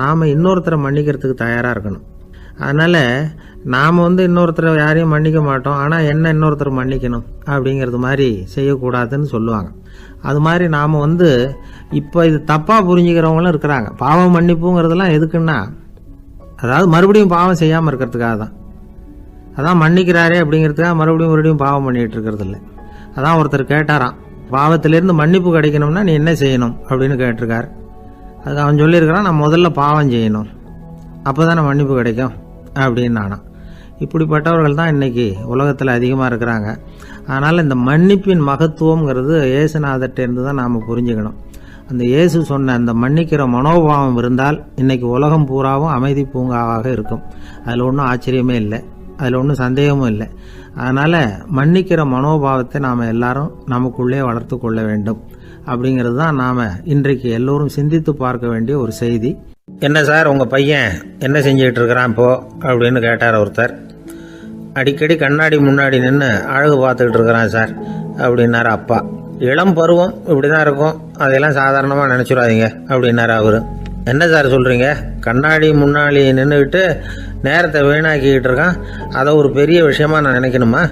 நாம் இன்னொருத்தரை மன்னிக்கிறதுக்கு தயாராக இருக்கணும். அதனால் நாம் இன்னொருத்தரை யாரையும் மன்னிக்க மாட்டோம், ஆனால் என்ன இன்னொருத்தர் மன்னிக்கணும் அப்படிங்கிறது மாதிரி செய்யக்கூடாதுன்னு சொல்லுவாங்க. அது மாதிரி நாம் இப்போ இது தப்பாக புரிஞ்சுக்கிறவங்களும் இருக்கிறாங்க. பாவம் மன்னிப்புங்கிறதெல்லாம் எதுக்குன்னா, அதாவது மறுபடியும் பாவம் செய்யாமல் இருக்கிறதுக்காக தான். அதான் மன்னிக்கிறாரே அப்படிங்கிறதுக்காக மறுபடியும் பாவம் பண்ணிகிட்டு இருக்கிறது இல்லை. அதான் ஒருத்தர் கேட்டாராம், பாவத்திலேருந்து மன்னிப்பு கிடைக்கணும்னா நீ என்ன செய்யணும் அப்படின்னு கேட்டிருக்கார். அது அவன் சொல்லியிருக்கிறான், நான் முதல்ல பாவம் செய்யணும், அப்போ தானே மன்னிப்பு கிடைக்கும் அப்படின்னு நானா. இப்படிப்பட்டவர்கள் தான் இன்றைக்கி உலகத்தில் அதிகமாக இருக்கிறாங்க. அதனால் இந்த மன்னிப்பின் மகத்துவங்கிறது இயேசுநாதர்கிட்டேருந்து தான் நாம் புரிஞ்சுக்கணும். அந்த இயேசு சொன்ன அந்த மன்னிக்கிற மனோபாவம் இருந்தால் இன்றைக்கி உலகம் பூராவும் அமைதி பூங்காவாக இருக்கும். அதில் ஒன்றும் ஆச்சரியமே இல்லை, அதில் ஒன்றும் சந்தேகமும் இல்லை. அதனால் மன்னிக்கிற மனோபாவத்தை நாம் எல்லாரும் நமக்குள்ளே வளர்த்து கொள்ள வேண்டும் அப்படிங்கிறது தான் நாம் இன்றைக்கு எல்லோரும் சிந்தித்து பார்க்க வேண்டிய ஒரு செய்தி. என்ன சார், உங்கள் பையன் என்ன செஞ்சுக்கிட்டு இருக்கிறான் இப்போ அப்படின்னு கேட்டார் ஒருத்தர். அடிக்கடி கண்ணாடி முன்னாடி நின்று அழகு பார்த்துக்கிட்டு இருக்கிறான் சார் அப்படின்னாரு அப்பா. இளம் பருவம் இப்படி தான் இருக்கும், அதையெல்லாம் சாதாரணமாக நினச்சிடாதீங்க அப்படின்னாரு அவர். என்ன சார் சொல்கிறீங்க, கண்ணாடி முன்னாடி நின்றுக்கிட்டு நேரத்தை வீணாக்கிக்கிட்டு இருக்கான், அதை ஒரு பெரிய விஷயமா நான் நினைக்கணுமா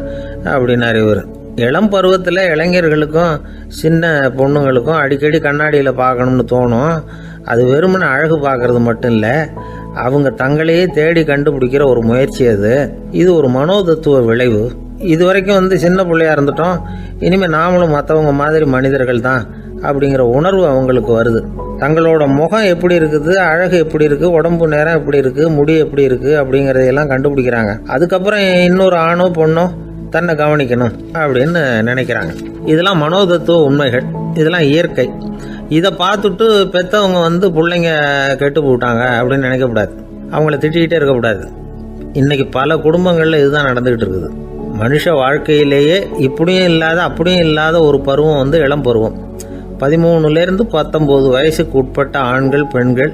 அப்படின்னாரு இவர். இளம் பருவத்தில் இளைஞர்களுக்கும் சின்ன பொண்ணுங்களுக்கும் அடிக்கடி கண்ணாடியில் பார்க்கணும்னு தோணும். அது வெறுமனே அழகு பார்க்கறது மட்டும் இல்லை, அவங்க தங்களையே தேடி கண்டுபிடிக்கிற ஒரு முயற்சி அது. இது ஒரு மனோதத்துவ விளைவு. இது வரைக்கும் சின்ன பிள்ளையா இருந்துட்டோம், இனிமேல் நாமளும் மற்றவங்க மாதிரி மனிதர்கள் தான் அப்படிங்கிற உணர்வு அவங்களுக்கு வருது. தங்களோட முகம் எப்படி இருக்குது, அழகு எப்படி இருக்குது, உடம்பு நேரம் எப்படி இருக்குது, முடி எப்படி இருக்குது அப்படிங்கிறதையெல்லாம் கண்டுபிடிக்கிறாங்க. அதுக்கப்புறம் இன்னொரு ஆணோ பொண்ணோ தன்னை கவனிக்கணும் அப்படின்னு நினைக்கிறாங்க. இதெல்லாம் மனோதத்துவ உண்மைகள், இதெல்லாம் இயற்கை. இதை பார்த்துட்டு பெற்றவங்க பிள்ளைங்க கெட்டு போட்டாங்க அப்படின்னு நினைக்கக்கூடாது, அவங்கள திட்டிக்கிட்டே இருக்கக்கூடாது. இன்னைக்கு பல குடும்பங்களில் இதுதான் நடந்துகிட்டு இருக்குது. மனுஷ வாழ்க்கையிலேயே இப்படியும் இல்லாத அப்படியும் இல்லாத ஒரு பருவம் இளம் பருவம். 13லேருந்து 19 வயசுக்கு உட்பட்ட ஆண்கள் பெண்கள்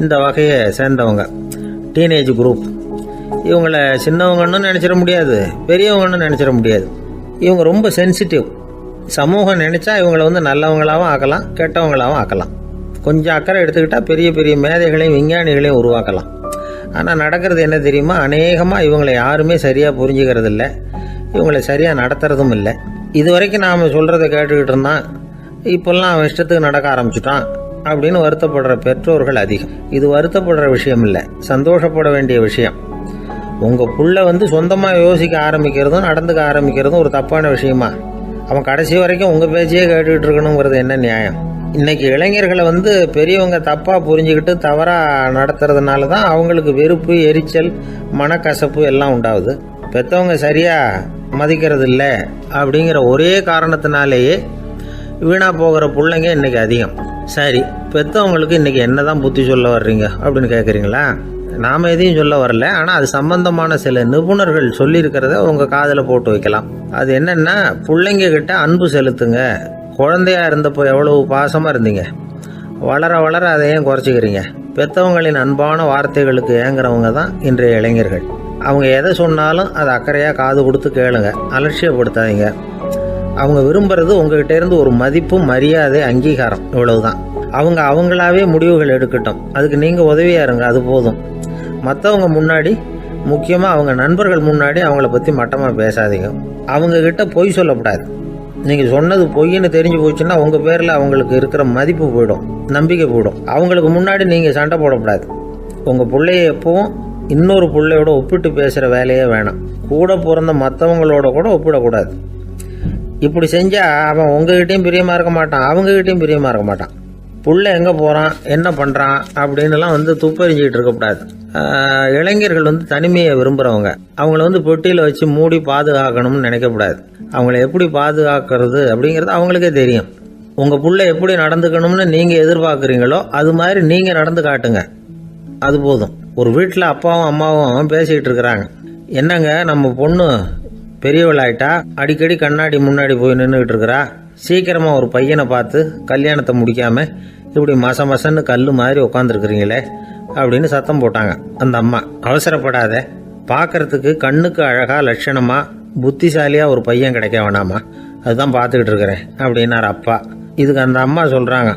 இந்த வகையை சேர்ந்தவங்க, டீனேஜ் குரூப். இவங்களை சின்னவங்கன்னு நினச்சிட முடியாது, பெரியவங்கன்னு நினச்சிட முடியாது. இவங்க ரொம்ப சென்சிட்டிவ். சமூகம் நினச்சா இவங்களை நல்லவங்களாகவும் ஆக்கலாம், கெட்டவங்களாகவும் ஆக்கலாம். கொஞ்சம் அக்கறை எடுத்துக்கிட்டால் பெரிய பெரிய மேதைகளையும் விஞ்ஞானிகளையும் உருவாக்கலாம். ஆனால் நடக்கிறது என்ன தெரியுமா, அநேகமாக இவங்களை யாருமே சரியாக புரிஞ்சுக்கிறது இல்லை, இவங்களை சரியாக நடத்துறதும் இல்லை. இது வரைக்கும் நாம் சொல்கிறத கேட்டுக்கிட்டு இருந்தான், இப்போல்லாம் அவன் இஷ்டத்துக்கு நடக்க ஆரம்பிச்சுட்டான் அப்படின்னு வருத்தப்படுற பெற்றோர்கள் அதிகம். இது வருத்தப்படுற விஷயம் இல்லை, சந்தோஷப்பட வேண்டிய விஷயம். உங்கள் புள்ள சொந்தமாக யோசிக்க ஆரம்பிக்கிறதும் நடந்துக்க ஆரம்பிக்கிறதும் ஒரு தப்பான விஷயமா? அவன் கடைசி வரைக்கும் உங்கள் பேச்சையே கேட்டுக்கிட்டு இருக்கணுங்கிறது என்ன நியாயம்? இன்னைக்கு இளைஞர்களை பெரியவங்க தப்பாக புரிஞ்சுக்கிட்டு தவறாக நடத்துறதுனால தான் அவங்களுக்கு வெறுப்பு, எரிச்சல், மனக்கசப்பு எல்லாம் உண்டாகுது. பெற்றவங்க சரியாக மதிக்கிறது இல்லை அப்படிங்கிற ஒரே காரணத்தினாலேயே வீணாக போகிற பிள்ளைங்க இன்றைக்கி அதிகம். சரி, பெற்றவங்களுக்கு இன்றைக்கி என்ன தான் புத்தி சொல்ல வர்றீங்க அப்படின்னு கேட்குறீங்களா? நாம் எதையும் சொல்ல வரல, ஆனால் அது சம்பந்தமான சில நிபுணர்கள் சொல்லியிருக்கிறத உங்கள் காதில் போட்டு வைக்கலாம். அது என்னென்னா, பிள்ளைங்க கிட்ட அன்பு செலுத்துங்க. குழந்தையா இருந்தப்போ எவ்வளவு பாசமாக இருந்தீங்க, வளர வளர அதை ஏன் குறைச்சிக்கிறீங்க? பெற்றவங்களின் அன்பான வார்த்தைகளுக்கு ஏங்குறவங்க தான் இன்றைய இளைஞர்கள். அவங்க எதை சொன்னாலும் அதை அக்கறையாக காது கொடுத்து கேளுங்க, அலட்சியப்படுத்தாதீங்க. அவங்க விரும்புறது உங்ககிட்ட இருந்து ஒரு மதிப்பு, மரியாதை, அங்கீகாரம், இவ்வளவுதான். அவங்க அவங்களாவே முடிவுகள் எடுக்கட்டும், அதுக்கு நீங்கள் உதவியாக இருங்க, அது போதும். மற்றவங்க முன்னாடி, முக்கியமாக அவங்க நண்பர்கள் முன்னாடி அவங்கள பற்றி மட்டமாக பேசாதீங்க. அவங்கக்கிட்ட பொய் சொல்லக்கூடாது. நீங்கள் சொன்னது பொய்ன்னு தெரிஞ்சு போச்சுன்னா உங்கள் பேரில் அவங்களுக்கு இருக்கிற மதிப்பு போயிடும், நம்பிக்கை போயிடும். அவங்களுக்கு முன்னாடி நீங்கள் சண்டை போடக்கூடாது. உங்கள் பிள்ளைய எப்பவும் இன்னொரு பிள்ளையோட ஒப்பிட்டு பேசுகிற வேலையே வேணாம். கூட பிறந்த மற்றவங்களோட கூட ஒப்பிடக்கூடாது. இப்படி செஞ்சால் அவன் உங்ககிட்டையும் பிரியமாக இருக்க மாட்டான், அவங்ககிட்டையும் பிரியமாக இருக்க மாட்டான். புள்ள எங்கே போகிறான், என்ன பண்ணுறான் அப்படின்னுலாம் துப்பறிஞ்சிக்கிட்டு இருக்கக்கூடாது. இளைஞர்கள் தனிமையை விரும்புகிறவங்க. அவங்கள பெட்டியில் வச்சு மூடி பாதுகாக்கணும்னு நினைக்கக்கூடாது. அவங்கள எப்படி பாதுகாக்கிறது அப்படிங்கிறது அவங்களுக்கே தெரியும். உங்கள் புள்ள எப்படி நடந்துக்கணும்னு நீங்கள் எதிர்பார்க்குறீங்களோ அது மாதிரி நீங்கள் நடந்து காட்டுங்க, அது போதும். ஒரு வீட்டில் அப்பாவும் அம்மாவும் பேசிக்கிட்டு இருக்கிறாங்க. என்னங்க, நம்ம பொண்ணு பெரியவளாயிட்டா, அடிக்கடி கண்ணாடி முன்னாடி போய் நின்றுக்கிட்டு இருக்கிறா, சீக்கிரமாக ஒரு பையனை பார்த்து கல்யாணத்தை முடிக்காமல் இப்படி மசன்னு கல் மாதிரி உட்காந்துருக்குறீங்களே அப்படின்னு சத்தம் போட்டாங்க அந்த அம்மா. அவசரப்படாத, பார்க்கறதுக்கு கண்ணுக்கு அழகாக லட்சணமாக புத்திசாலியாக ஒரு பையன் கிடைக்க வேணாமா, அதுதான் பார்த்துக்கிட்டு இருக்கிறேன் அப்படின்னார் அப்பா. இதுக்கு அந்த அம்மா சொல்கிறாங்க,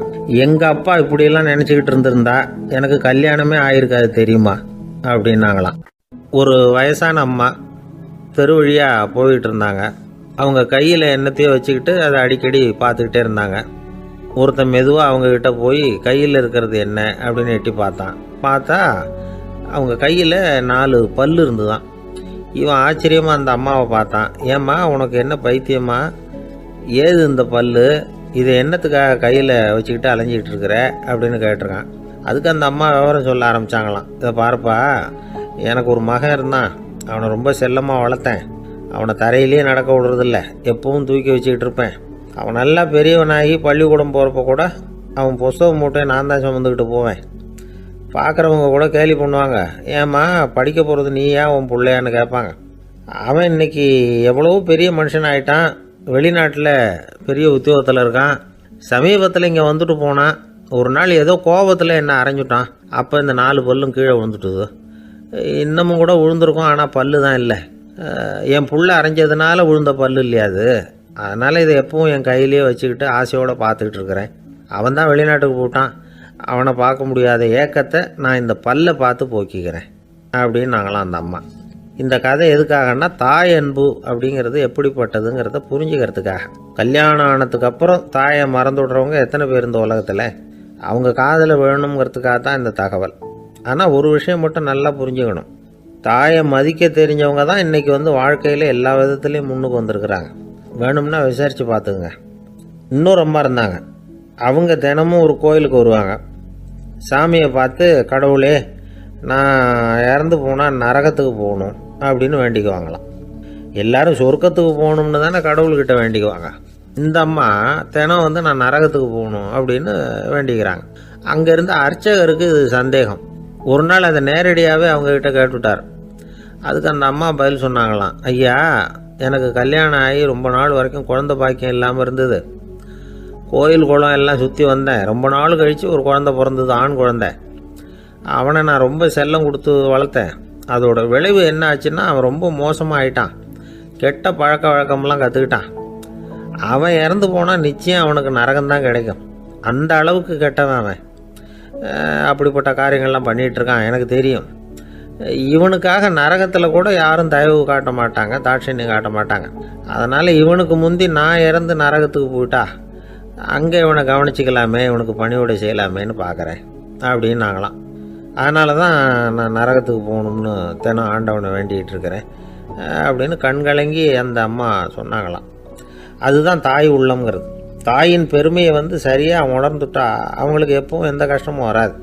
எங்கள் அப்பா இப்படியெல்லாம் நினச்சிக்கிட்டு இருந்திருந்தா எனக்கு கல்யாணமே ஆயிருக்காது தெரியுமா அப்படின்னாங்களாம். ஒரு வயசான அம்மா தெரு வழியாக போயிட்டு இருந்தாங்க. அவங்க கையில் எண்ணத்தையோ வச்சுக்கிட்டு அதை அடிக்கடி பார்த்துக்கிட்டே இருந்தாங்க. ஒருத்தன் மெதுவாக அவங்கக்கிட்ட போய் கையில் இருக்கிறது என்ன அப்படின்னு எட்டி பார்த்தா அவங்க கையில் 4 பல் இருந்துதான். இவன் ஆச்சரியமாக அந்த அம்மாவை பார்த்தான். ஏம்மா, உனக்கு என்ன பைத்தியமா, ஏது இந்த பல், இதை என்னத்துக்காக கையில் வச்சுக்கிட்டு அலைஞ்சிக்கிட்டு இருக்கிற அப்படின்னு கேட்டிருக்கான். அதுக்கு அந்த அம்மா விவரம் சொல்ல ஆரம்பித்தாங்களாம். இதை பாருப்பா, எனக்கு ஒரு மகன் இருந்தான், அவனை ரொம்ப செல்லமாக வளர்த்தேன். அவனை தரையிலேயே நடக்க விடுறதில்ல, எப்பவும் தூக்கி வச்சுக்கிட்டு இருப்பேன். அவன் நல்லா பெரியவனாகி பள்ளிக்கூடம் போகிறப்ப கூட அவன் புஸ்தக மூட்டையை நான் தான் சுமந்துக்கிட்டு போவேன். பார்க்குறவங்க கூட கேலி பண்ணுவாங்க, ஏம்மா படிக்க போகிறது நீயா உன் பிள்ளையான்னு கேட்பாங்க. அவன் இன்னைக்கு எவ்வளவோ பெரிய மனுஷன் ஆகிட்டான், வெளிநாட்டில் பெரிய உத்தியோகத்தில் இருக்கான். சமீபத்தில் இங்கே வந்துட்டு போனான். ஒரு நாள் ஏதோ கோபத்தில் என்ன அரைஞ்சுட்டான். அப்போ இந்த 4 பல்லும் கீழே விழுந்துட்டுது. இன்னமும் கூட விழுந்திருக்கும், ஆனால் பல்லு தான் இல்லை. என் புள்ள அரைஞ்சதுனால விழுந்த பல்லு இல்லையா அது, அதனால் இதை எப்பவும் என் கையிலேயே வச்சுக்கிட்டு ஆசையோடு பார்த்துக்கிட்டு இருக்கிறேன். அவன் தான் வெளிநாட்டுக்கு போட்டான், அவனை பார்க்க முடியாத ஏக்கத்தை நான் இந்த பல்லை பார்த்து போக்கிக்கிறேன் அப்படின்னு நாங்களாம் அந்த அம்மா. இந்த கதை எதுக்காகன்னா, தாய் அன்பு அப்படிங்கிறது எப்படிப்பட்டதுங்கிறத புரிஞ்சுக்கிறதுக்காக. கல்யாணம் ஆனதுக்கு அப்புறம் தாயை மறந்து விடுறவங்க எத்தனை பேர் இந்த உலகத்தில்? அவங்க காதில் வேணுங்கிறதுக்காக தான் இந்த தகவல். ஆனால் ஒரு விஷயம் மட்டும் நல்லா புரிஞ்சுக்கணும், தாயை மதிக்க தெரிஞ்சவங்க தான் இன்றைக்கி வாழ்க்கையில் எல்லா விதத்துலேயும் முன்னுக்கு வந்திருக்கிறாங்க. வேணும்னா விசாரித்து பார்த்துங்க. இன்னொரு அம்மா இருந்தாங்க. அவங்க தினமும் ஒரு கோயிலுக்கு வருவாங்க. சாமியை பார்த்து, கடவுளே நான் இறந்து போனால் நரகத்துக்கு போகணும் அப்படின்னு வேண்டிக்குவாங்களாம். எல்லோரும் சொர்க்கத்துக்கு போகணும்னு தானே கடவுள்கிட்ட வேண்டிக்குவாங்க. இந்த அம்மா தினம் நான் நரகத்துக்கு போகணும் அப்படின்னு வேண்டிக்கிறாங்க. அங்கேருந்து அர்ச்சகருக்கு இது சந்தேகம். ஒரு நாள் அதை நேரடியாகவே அவங்கக்கிட்ட கேட்டுவிட்டார். அதுக்கு அந்த அம்மா பதில் சொன்னாங்களாம், ஐயா, எனக்கு கல்யாணம் ஆகி ரொம்ப நாள் வரைக்கும் குழந்தை பாக்கியம் இல்லாமல் இருந்தது. கோயில் குளம் எல்லாம் சுற்றி வந்தேன். ரொம்ப நாள் கழித்து ஒரு குழந்தை பிறந்தது, ஆண் குழந்தை. அவனை நான் ரொம்ப செல்லம் கொடுத்து வளர்த்தேன். அதோட விளைவு என்ன ஆச்சுன்னா, அவன் ரொம்ப மோசமாக ஆகிட்டான். கெட்ட பழக்க வழக்கம்லாம் கற்றுக்கிட்டான். அவன் இறந்து போனால் நிச்சயம் அவனுக்கு நரகம்தான் கிடைக்கும். அந்த அளவுக்கு கெட்டவன் அவன். அப்படிப்பட்ட காரியங்கள்லாம் பண்ணிகிட்ருக்கான், எனக்கு தெரியும். இவனுக்காக நரகத்தில் கூட யாரும் தயவு காட்ட மாட்டாங்க, தாட்சண்யம் காட்ட மாட்டாங்க. அதனால் இவனுக்கு முந்தி நான் இறந்து நரகத்துக்கு போயிட்டா அங்கே இவனை கவனிச்சிக்கலாமே, இவனுக்கு பணியோடு செய்யலாமேன்னு பார்க்குறேன் அப்படின்னு நாங்களாம். அதனால தான் நான் நரகத்துக்கு போகணும்னு தினம் ஆண்டவனை வேண்டிகிட்டு இருக்கிறேன் அப்படின்னு கண்கலங்கி அந்த அம்மா சொன்னாங்களாம். அதுதான் தாய் உள்ளம்ங்கிறது. தாயின் பெருமையை சரியாக உணர்ந்துட்டா அவங்களுக்கு எப்பவும் எந்த கஷ்டமும் வராது.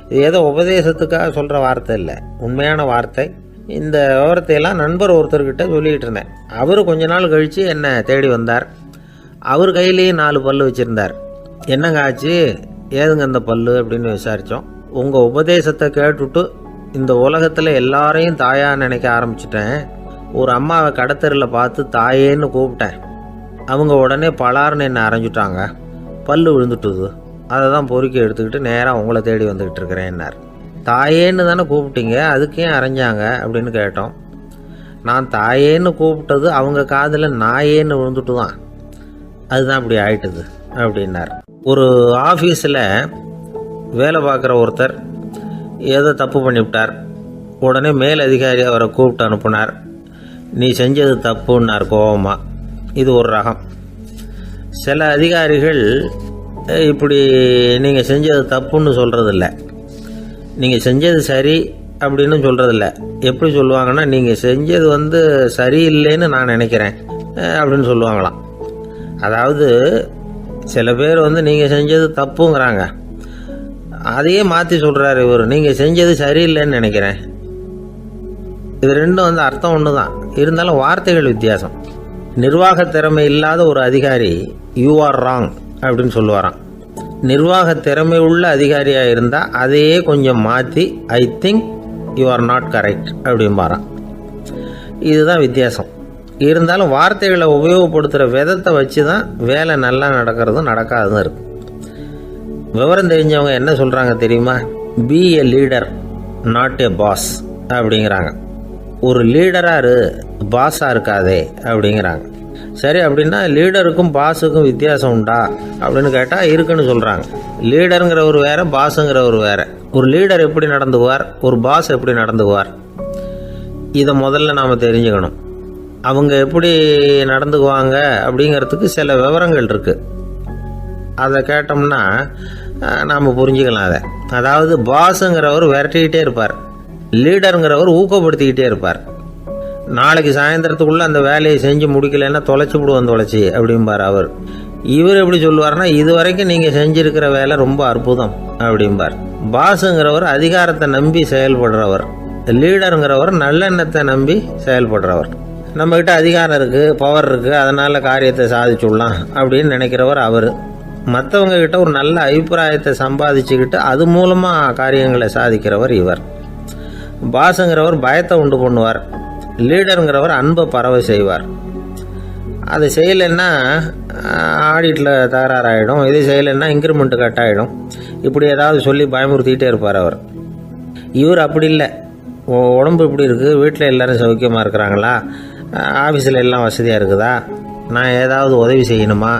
இது ஏதோ உபதேசத்துக்காக சொல்கிற வார்த்தை இல்லை, உண்மையான வார்த்தை. இந்த விவரத்தையெல்லாம் நண்பர் ஒருத்தர்கிட்ட சொல்லிக்கிட்டு இருந்தேன். அவர் கொஞ்ச நாள் கழித்து என்னை தேடி வந்தார். அவர் கையிலேயே 4 பல்லு வச்சுருந்தார். என்னங்க ஆச்சு, ஏதுங்க அந்த பல்லு அப்படின்னு விசாரித்தோம். உங்கள் உபதேசத்தை கேட்டுவிட்டு இந்த உலகத்தில் எல்லாரையும் தாயாக நினைக்க ஆரம்பிச்சிட்டேன். ஒரு அம்மாவை கடத்தரில் பார்த்து தாயேன்னு கூப்பிட்டேன். அவங்க உடனே பலார்னு என்னை அரைஞ்சிட்டாங்க. பல்லு விழுந்துட்டுது. அதை தான் பொறுக்கி எடுத்துக்கிட்டு நேராக உங்களை தேடி வந்துக்கிட்டு இருக்கிறேன்னார். தாயேன்னு தானே கூப்பிட்டீங்க, அதுக்கு ஏன் அரைஞ்சாங்க அப்படின்னு கேட்டோம். நான் தாயேன்னு கூப்பிட்டது அவங்க காதில் நாயேன்னு விழுந்துட்டு தான், அதுதான் அப்படி ஆயிட்டுது அப்படின்னார். ஒரு ஆஃபீஸில் வேலை பார்க்குற ஒருத்தர் ஏதோ தப்பு பண்ணிவிட்டார். உடனே மேல் அதிகாரி அவரை கூப்பிட்டு அனுப்புனார். நீ செஞ்சது தப்புன்னார் கோபமாக. இது ஒரு ரகம். சில அதிகாரிகள் இப்படி நீங்கள் செஞ்சது தப்புன்னு சொல்கிறதில்ல, நீங்கள் செஞ்சது சரி அப்படின்னு சொல்கிறதில்ல. எப்படி சொல்லுவாங்கன்னா, நீங்கள் செஞ்சது சரியில்லைன்னு நான் நினைக்கிறேன் அப்படின்னு சொல்லுவாங்களாம். அதாவது சில பேர் நீங்கள் செஞ்சது தப்புங்கிறாங்க, அதையே மாற்றி சொல்கிறாரு இவர், நீங்கள் செஞ்சது சரியில்லைன்னு நினைக்கிறேன். இது ரெண்டும் அர்த்தம் ஒன்று தான், இருந்தாலும் வார்த்தைகள் வித்தியாசம். நிர்வாக திறமை இல்லாத ஒரு அதிகாரி யூ ஆர் ராங் அப்படின்னு சொல்லுவாராம். நிர்வாக திறமை உள்ள அதிகாரியாக இருந்தால் அதையே கொஞ்சம் மாற்றி I think you are not correct அப்படிம்பாராம். இதுதான் வித்தியாசம். இருந்தாலும் வார்த்தைகளை உபயோகப்படுத்துகிற விதத்தை வச்சு தான் வேலை நல்லா நடக்கிறதும் நடக்காததும் இருக்குது. விவரம் தெரிஞ்சவங்க என்ன சொல்கிறாங்க தெரியுமா? Be a leader not a boss அப்படிங்கிறாங்க. ஒரு லீடராக பாஸாக இருக்காதே அப்படிங்கிறாங்க. சரி, அப்படின்னா லீடருக்கும் பாஸுக்கும் வித்தியாசம் உண்டா அப்படின்னு கேட்டால் இருக்குன்னு சொல்கிறாங்க. லீடருங்கிறவர் வேறு, பாஸுங்கிறவர் வேறு. ஒரு லீடர் எப்படி நடந்துக்குவார், ஒரு பாஸ் எப்படி நடந்துக்குவார், இதை முதல்ல நாம் தெரிஞ்சுக்கணும். அவங்க எப்படி நடந்துக்குவாங்க அப்படிங்கிறதுக்கு சில விவரங்கள் இருக்குது. அதை கேட்டோம்னா நாம் புரிஞ்சுக்கலாம் அதை. அதாவது பாஸுங்கிறவர் விரட்டிக்கிட்டே இருப்பார், லீடருங்கிறவர் ஊக்கப்படுத்திக்கிட்டே இருப்பார். நாளைக்கு சாயந்தரத்துக்குள்ளே அந்த வேலையை செஞ்சு முடிக்கலைன்னா தொலைச்சி விடுவோம் தொலைச்சி அப்படிம்பார் அவர். இவர் எப்படி சொல்லுவார்னா, இது வரைக்கும் நீங்கள் செஞ்சுருக்கிற வேலை ரொம்ப அற்புதம் அப்படிம்பார். பாஸுங்கிறவர் அதிகாரத்தை நம்பி செயல்படுறவர், லீடருங்கிறவர் நல்லெண்ணத்தை நம்பி செயல்படுறவர். நம்மக்கிட்ட அதிகாரம் இருக்குது, பவர் இருக்குது, அதனால் காரியத்தை சாதிச்சுடலாம் அப்படின்னு நினைக்கிறவர் அவர். மற்றவங்க கிட்ட ஒரு நல்ல அபிப்பிராயத்தை சம்பாதிச்சுக்கிட்டு அது மூலமாக காரியங்களை சாதிக்கிறவர் இவர். பாஸுங்கிறவர் பயத்தை உண்டு பண்ணுவார், லீடருங்கிறவர் அன்பை பரவ செய்வார். அது செய்யலைன்னா ஆடிட்டில் தகராறாயிடும், இது செய்யலைன்னா இன்க்ரிமெண்ட்டு கட் ஆகிடும், இப்படி ஏதாவது சொல்லி பயமுறுத்திக்கிட்டே இருப்பார் அவர். இவர் அப்படி இல்லை. உடம்பு இப்படி இருக்குது, வீட்டில் எல்லோரும் சௌக்கியமாக இருக்கிறாங்களா, ஆஃபீஸில் எல்லாம் வசதியாக இருக்குதா, நான் ஏதாவது உதவி செய்யணுமா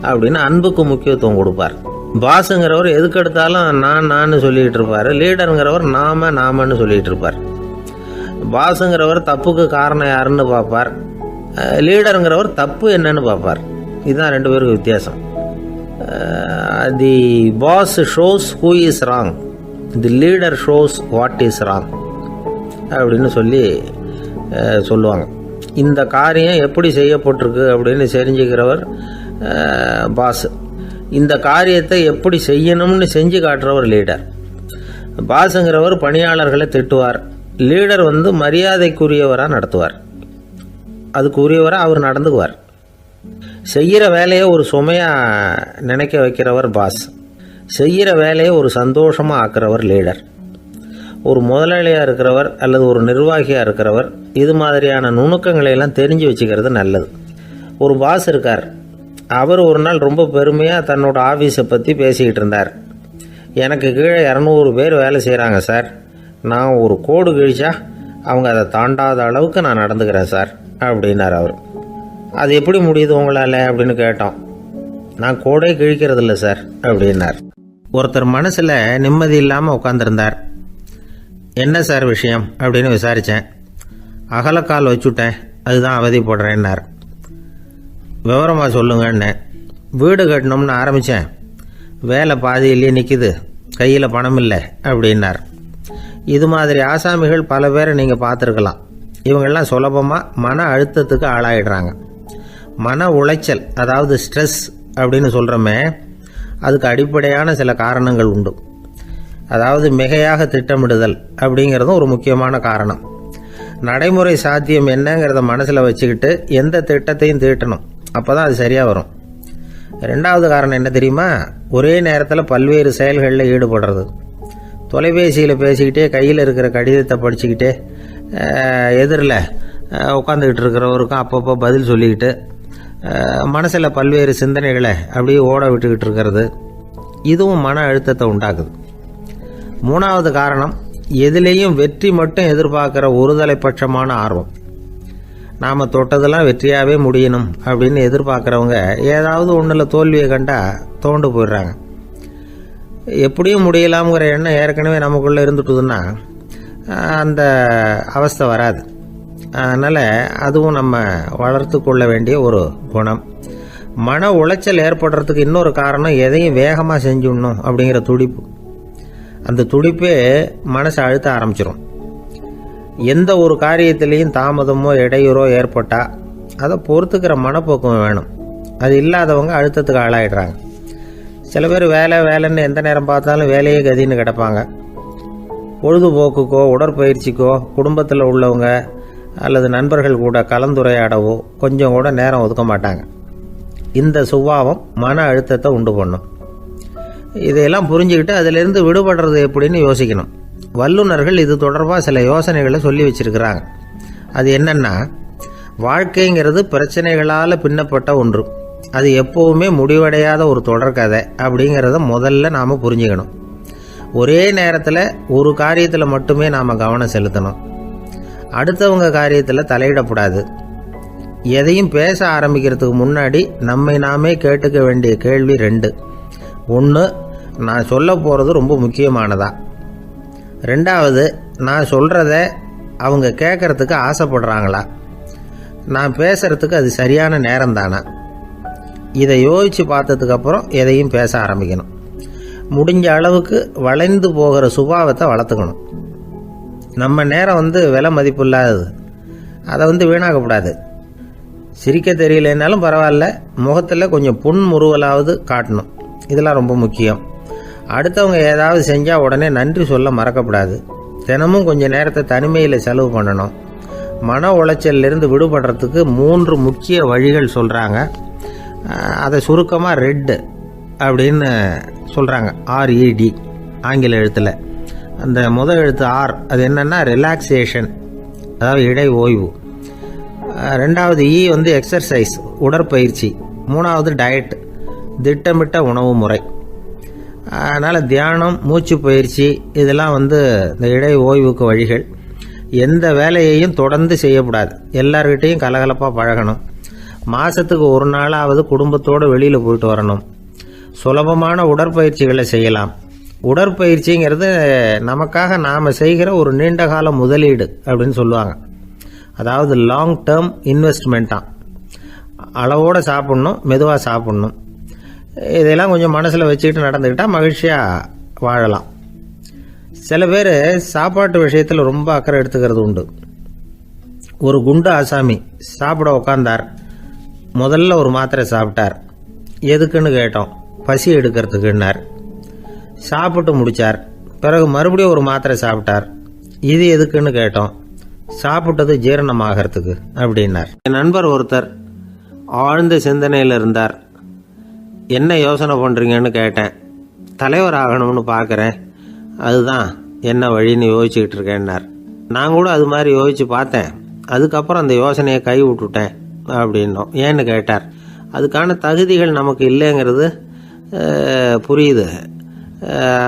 அப்படின்னு அன்புக்கு முக்கியத்துவம் கொடுப்பார். பாஸுங்கிறவர் எதுக்கு எடுத்தாலும் நான் சொல்லிகிட்டு இருப்பார். லீடருங்கிறவர் நாமன்னு சொல்லிகிட்டு இருப்பார். பாஸுங்கிறவர் தப்புக்கு காரணம் யாருன்னு பார்ப்பார். லீடருங்கிறவர் தப்பு என்னன்னு பார்ப்பார். இதுதான் ரெண்டு பேருக்கு வித்தியாசம். The boss shows who is wrong, the leader shows what is wrong அப்படின்னு சொல்லுவாங்க. இந்த காரியம் எப்படி செய்யப்பட்டிருக்கு அப்படின்னு தெரிஞ்சுக்கிறவர் பாஸ். இந்த காரியத்தை எப்படி செய்யணும்னு செஞ்சு காட்டுறவர் லீடர். பாஸுங்கிறவர் பணியாளர்களை திட்டுவார். லீடர் மரியாதைக்குரியவராக நடத்துவார். அதுக்குரியவராக அவர் நடந்துக்குவார். செய்கிற வேலையை ஒரு சுமையாக நினைக்க வைக்கிறவர் பாஸ். செய்கிற வேலையை ஒரு சந்தோஷமாக ஆக்கிறவர் லீடர். ஒரு முதலாளியாக இருக்கிறவர் அல்லது ஒரு நிர்வாகியாக இருக்கிறவர் இது மாதிரியான நுணுக்கங்களை எல்லாம் தெரிஞ்சு வச்சுக்கிறது நல்லது. ஒரு பாஸ் இருக்கார். அவர் ஒரு நாள் ரொம்ப பெருமையாக தன்னோட ஆஃபீஸை பற்றி பேசிக்கிட்டு இருந்தார். எனக்கு கீழே 200 பேர் வேலை செய்கிறாங்க சார். நான் ஒரு கோடு கிழிச்சா அவங்க அதை தாண்டாத அளவுக்கு நான் நடந்துக்கிறேன் சார் அப்படின்னார் அவர். அது எப்படி முடியுது உங்களால் அப்படின்னு கேட்டோம். நான் கோடே கிழிக்கிறது இல்லை சார் அப்படின்னார். ஒருத்தர் மனசில் நிம்மதி இல்லாமல் உட்காந்துருந்தார். என்ன சார் விஷயம் அப்படின்னு விசாரித்தேன். அகலக்கால் வச்சுட்டேன், அதுதான் அவதிப்படுறேன்னார். விவரமாக சொல்லுங்கன்னு. வீடு கட்டணும்னு ஆரம்பித்தேன், வேலை பாதியிலேயே நிற்கிது, கையில் பணம் இல்லை அப்படின்னார். இது மாதிரி ஆசாமிகள் பல பேரை நீங்கள் பார்த்துருக்கலாம். இவங்கெல்லாம் சுலபமாக மன அழுத்தத்துக்கு ஆளாயிடுறாங்க. மன உளைச்சல், அதாவது ஸ்ட்ரெஸ் அப்படின்னு சொல்கிறோமே, அதுக்கு அடிப்படையான சில காரணங்கள் உண்டு. அதாவது மிகையாக திட்டமிடுதல் அப்படிங்கிறதும் ஒரு முக்கியமான காரணம். நடைமுறை சாத்தியம் என்னங்கிறத மனசில் வச்சுக்கிட்டு எந்த திட்டத்தையும் தீட்டணும், அப்போ தான் அது சரியாக வரும். ரெண்டாவது காரணம் என்ன தெரியுமா? ஒரே நேரத்தில் பல்வேறு செயல்களில் ஈடுபடுறது. தொலைபேசியில் பேசிக்கிட்டே கையில் இருக்கிற கடிதத்தை படிச்சுக்கிட்டே எதிரில் உட்காந்துக்கிட்டு இருக்கிறவருக்கும் அப்பப்போ பதில் சொல்லிக்கிட்டு மனசில் பல்வேறு சிந்தனைகளை அப்படியே ஓட விட்டுக்கிட்டு இருக்கிறது, இதுவும் மன அழுத்தத்தை உண்டாக்குது. மூணாவது காரணம், எதிலேயும் வெற்றி மட்டும் எதிர்பார்க்குற ஒருதலை பட்சமான ஆர்வம். நாம் தொட்டதெல்லாம் வெற்றியாகவே முடியணும் அப்படின்னு எதிர்பார்க்குறவங்க ஏதாவது ஒன்றில் தோல்வியை கண்டால் தோண்டு போயிடுறாங்க. எப்படியும் முடியலாம்ங்கிற எண்ணம் ஏற்கனவே நமக்குள்ளே இருந்துட்டுதுன்னா அந்த அவஸ்தை வராது. அதனால் அதுவும் நம்ம வளர்த்து கொள்ள வேண்டிய ஒரு குணம். மன உளைச்சல் ஏற்படுறதுக்கு இன்னொரு காரணம், எதையும் வேகமாக செஞ்சுடணும் அப்படிங்கிற துடிப்பு. அந்த துடிப்பே மனசை அழுத்த ஆரம்பிச்சிடும். எந்த ஒரு காரியத்திலையும் தாமதமோ இடையூறோ ஏற்பட்டால் அதை பொறுத்துக்கிற மனப்போக்கம் வேணும். அது இல்லாதவங்க அழுத்தத்துக்கு ஆளாயிடுறாங்க. சில பேர் வேலைன்னு எந்த நேரம் பார்த்தாலும் வேலையே கதின்னு கிடப்பாங்க. பொழுதுபோக்குக்கோ உடற்பயிற்சிக்கோ குடும்பத்தில் உள்ளவங்க அல்லது நண்பர்கள் கூட கலந்துரையாடவோ கொஞ்சம் கூட நேரம் ஒதுக்க மாட்டாங்க. இந்த சுபாவம் மன அழுத்தத்தை உண்டு பண்ணும். இதையெல்லாம் புரிஞ்சுக்கிட்டு அதிலிருந்து விடுபடுறது எப்படின்னு யோசிக்கணும். வல்லுநர்கள் இது தொடர்பாக சில யோசனைகளை சொல்லி வச்சிருக்கிறாங்க. அது என்னன்னா, வாழ்க்கைங்கிறது பிரச்சனைகளால் பின்னப்பட்ட ஒன்று. அது எப்போவுமே முடிவடையாத ஒரு தொடர்கதை அப்படிங்கிறத முதல்ல நாம் புரிஞ்சுக்கணும். ஒரே நேரத்தில் ஒரு காரியத்தில் மட்டுமே நாம் கவனம் செலுத்தணும். அடுத்தவங்க காரியத்தில் தலையிடக்கூடாது. எதையும் பேச ஆரம்பிக்கிறதுக்கு முன்னாடி நம்மை நாமே கேட்டுக்க வேண்டிய கேள்வி 2. 1, நான் சொல்ல போகிறது ரொம்ப முக்கியமானதா? 2வது, நான் சொல்கிறத அவங்க கேட்குறதுக்கு ஆசைப்படுறாங்களா? நான் பேசுகிறதுக்கு அது சரியான நேரம் தானா? இதை யோசித்து பார்த்ததுக்கப்புறம் எதையும் பேச ஆரம்பிக்கணும். முடிஞ்ச அளவுக்கு வளைந்து போகிற சுபாவத்தை வளர்த்துக்கணும். நம்ம நேரம் விலை மதிப்பு இல்லாதது, அதை வீணாக்கக்கூடாது. சிரிக்க தெரியலனாலும் பரவாயில்ல, முகத்தில் கொஞ்சம் புன்முறுவலாவது காட்டணும். இதெல்லாம் ரொம்ப முக்கியம். அடுத்தவங்க ஏதாவது செஞ்சால் உடனே நன்றி சொல்ல மறக்கக்கூடாது. தினமும் கொஞ்சம் நேரத்தை தனிமையில் செலவு பண்ணணும். மன உளைச்சலிருந்து விடுபடுறதுக்கு 3 முக்கிய வழிகள் சொல்கிறாங்க. அதை சுருக்கமாக ரெட் அப்படின்னு சொல்கிறாங்க. RED ஆங்கில எழுத்தில். அந்த முதல் எழுத்து R, அது என்னென்னா ரிலாக்ஸேஷன், அதாவது இடை ஓய்வு. 2வது E எக்ஸர்சைஸ், உடற்பயிற்சி. 3வது டயட், திட்டமிட்ட உணவு முறை. அதனால் தியானம், மூச்சு பயிற்சி இதெல்லாம் இந்த இடை ஓய்வுக்கு வழிகள். எந்த வேலையையும் தொடர்ந்து செய்யக்கூடாது. எல்லார்கிட்டையும் கலகலப்பாக பழகணும். மாதத்துக்கு 1 நாளாவது குடும்பத்தோடு வெளியில் போயிட்டு வரணும். சுலபமான உடற்பயிற்சிகளை செய்யலாம். உடற்பயிற்சிங்கிறது நமக்காக நாம் செய்கிற ஒரு நீண்டகால முதலீடு அப்படின்னு சொல்லுவாங்க. அதாவது லாங் டேர்ம் இன்வெஸ்ட்மெண்ட்டாக. அளவோடு சாப்பிட்ணும், மெதுவாக சாப்பிட்ணும். இதெல்லாம் கொஞ்சம் மனசில் வச்சுக்கிட்டு நடந்துக்கிட்டால் மகிழ்ச்சியாக வாழலாம். சில பேர் சாப்பாட்டு விஷயத்தில் ரொம்ப அக்கறை எடுத்துக்கிறது உண்டு. ஒரு குண்டு ஆசாமி சாப்பிட உக்காந்தார். முதல்ல ஒரு மாத்திரை சாப்பிட்டார். எதுக்குன்னு கேட்டோம். பசி எடுக்கிறதுக்குன்னார். சாப்பிட்டு முடித்தார். பிறகு மறுபடியும் ஒரு மாத்திரை சாப்பிட்டார். இது எதுக்குன்னு கேட்டோம். சாப்பிட்டது ஜீரணமாகறதுக்கு அப்படின்னார். என் நண்பர் ஒருத்தர் ஆழ்ந்த சிந்தனையில் இருந்தார். என்ன யோசனை பண்ணுறீங்கன்னு கேட்டேன். தலைவர் ஆகணும்னு பார்க்குறேன், அதுதான் என்ன வழின்னு யோசிச்சுக்கிட்டு இருக்கேன்னார். நான் கூட அது மாதிரி யோசித்து பார்த்தேன். அதுக்கப்புறம் அந்த யோசனையை கை விட்டுட்டேன் அப்படின்னோம். ஏன்னு கேட்டார். அதுக்கான தகுதிகள் நமக்கு இல்லைங்கிறது புரியுது.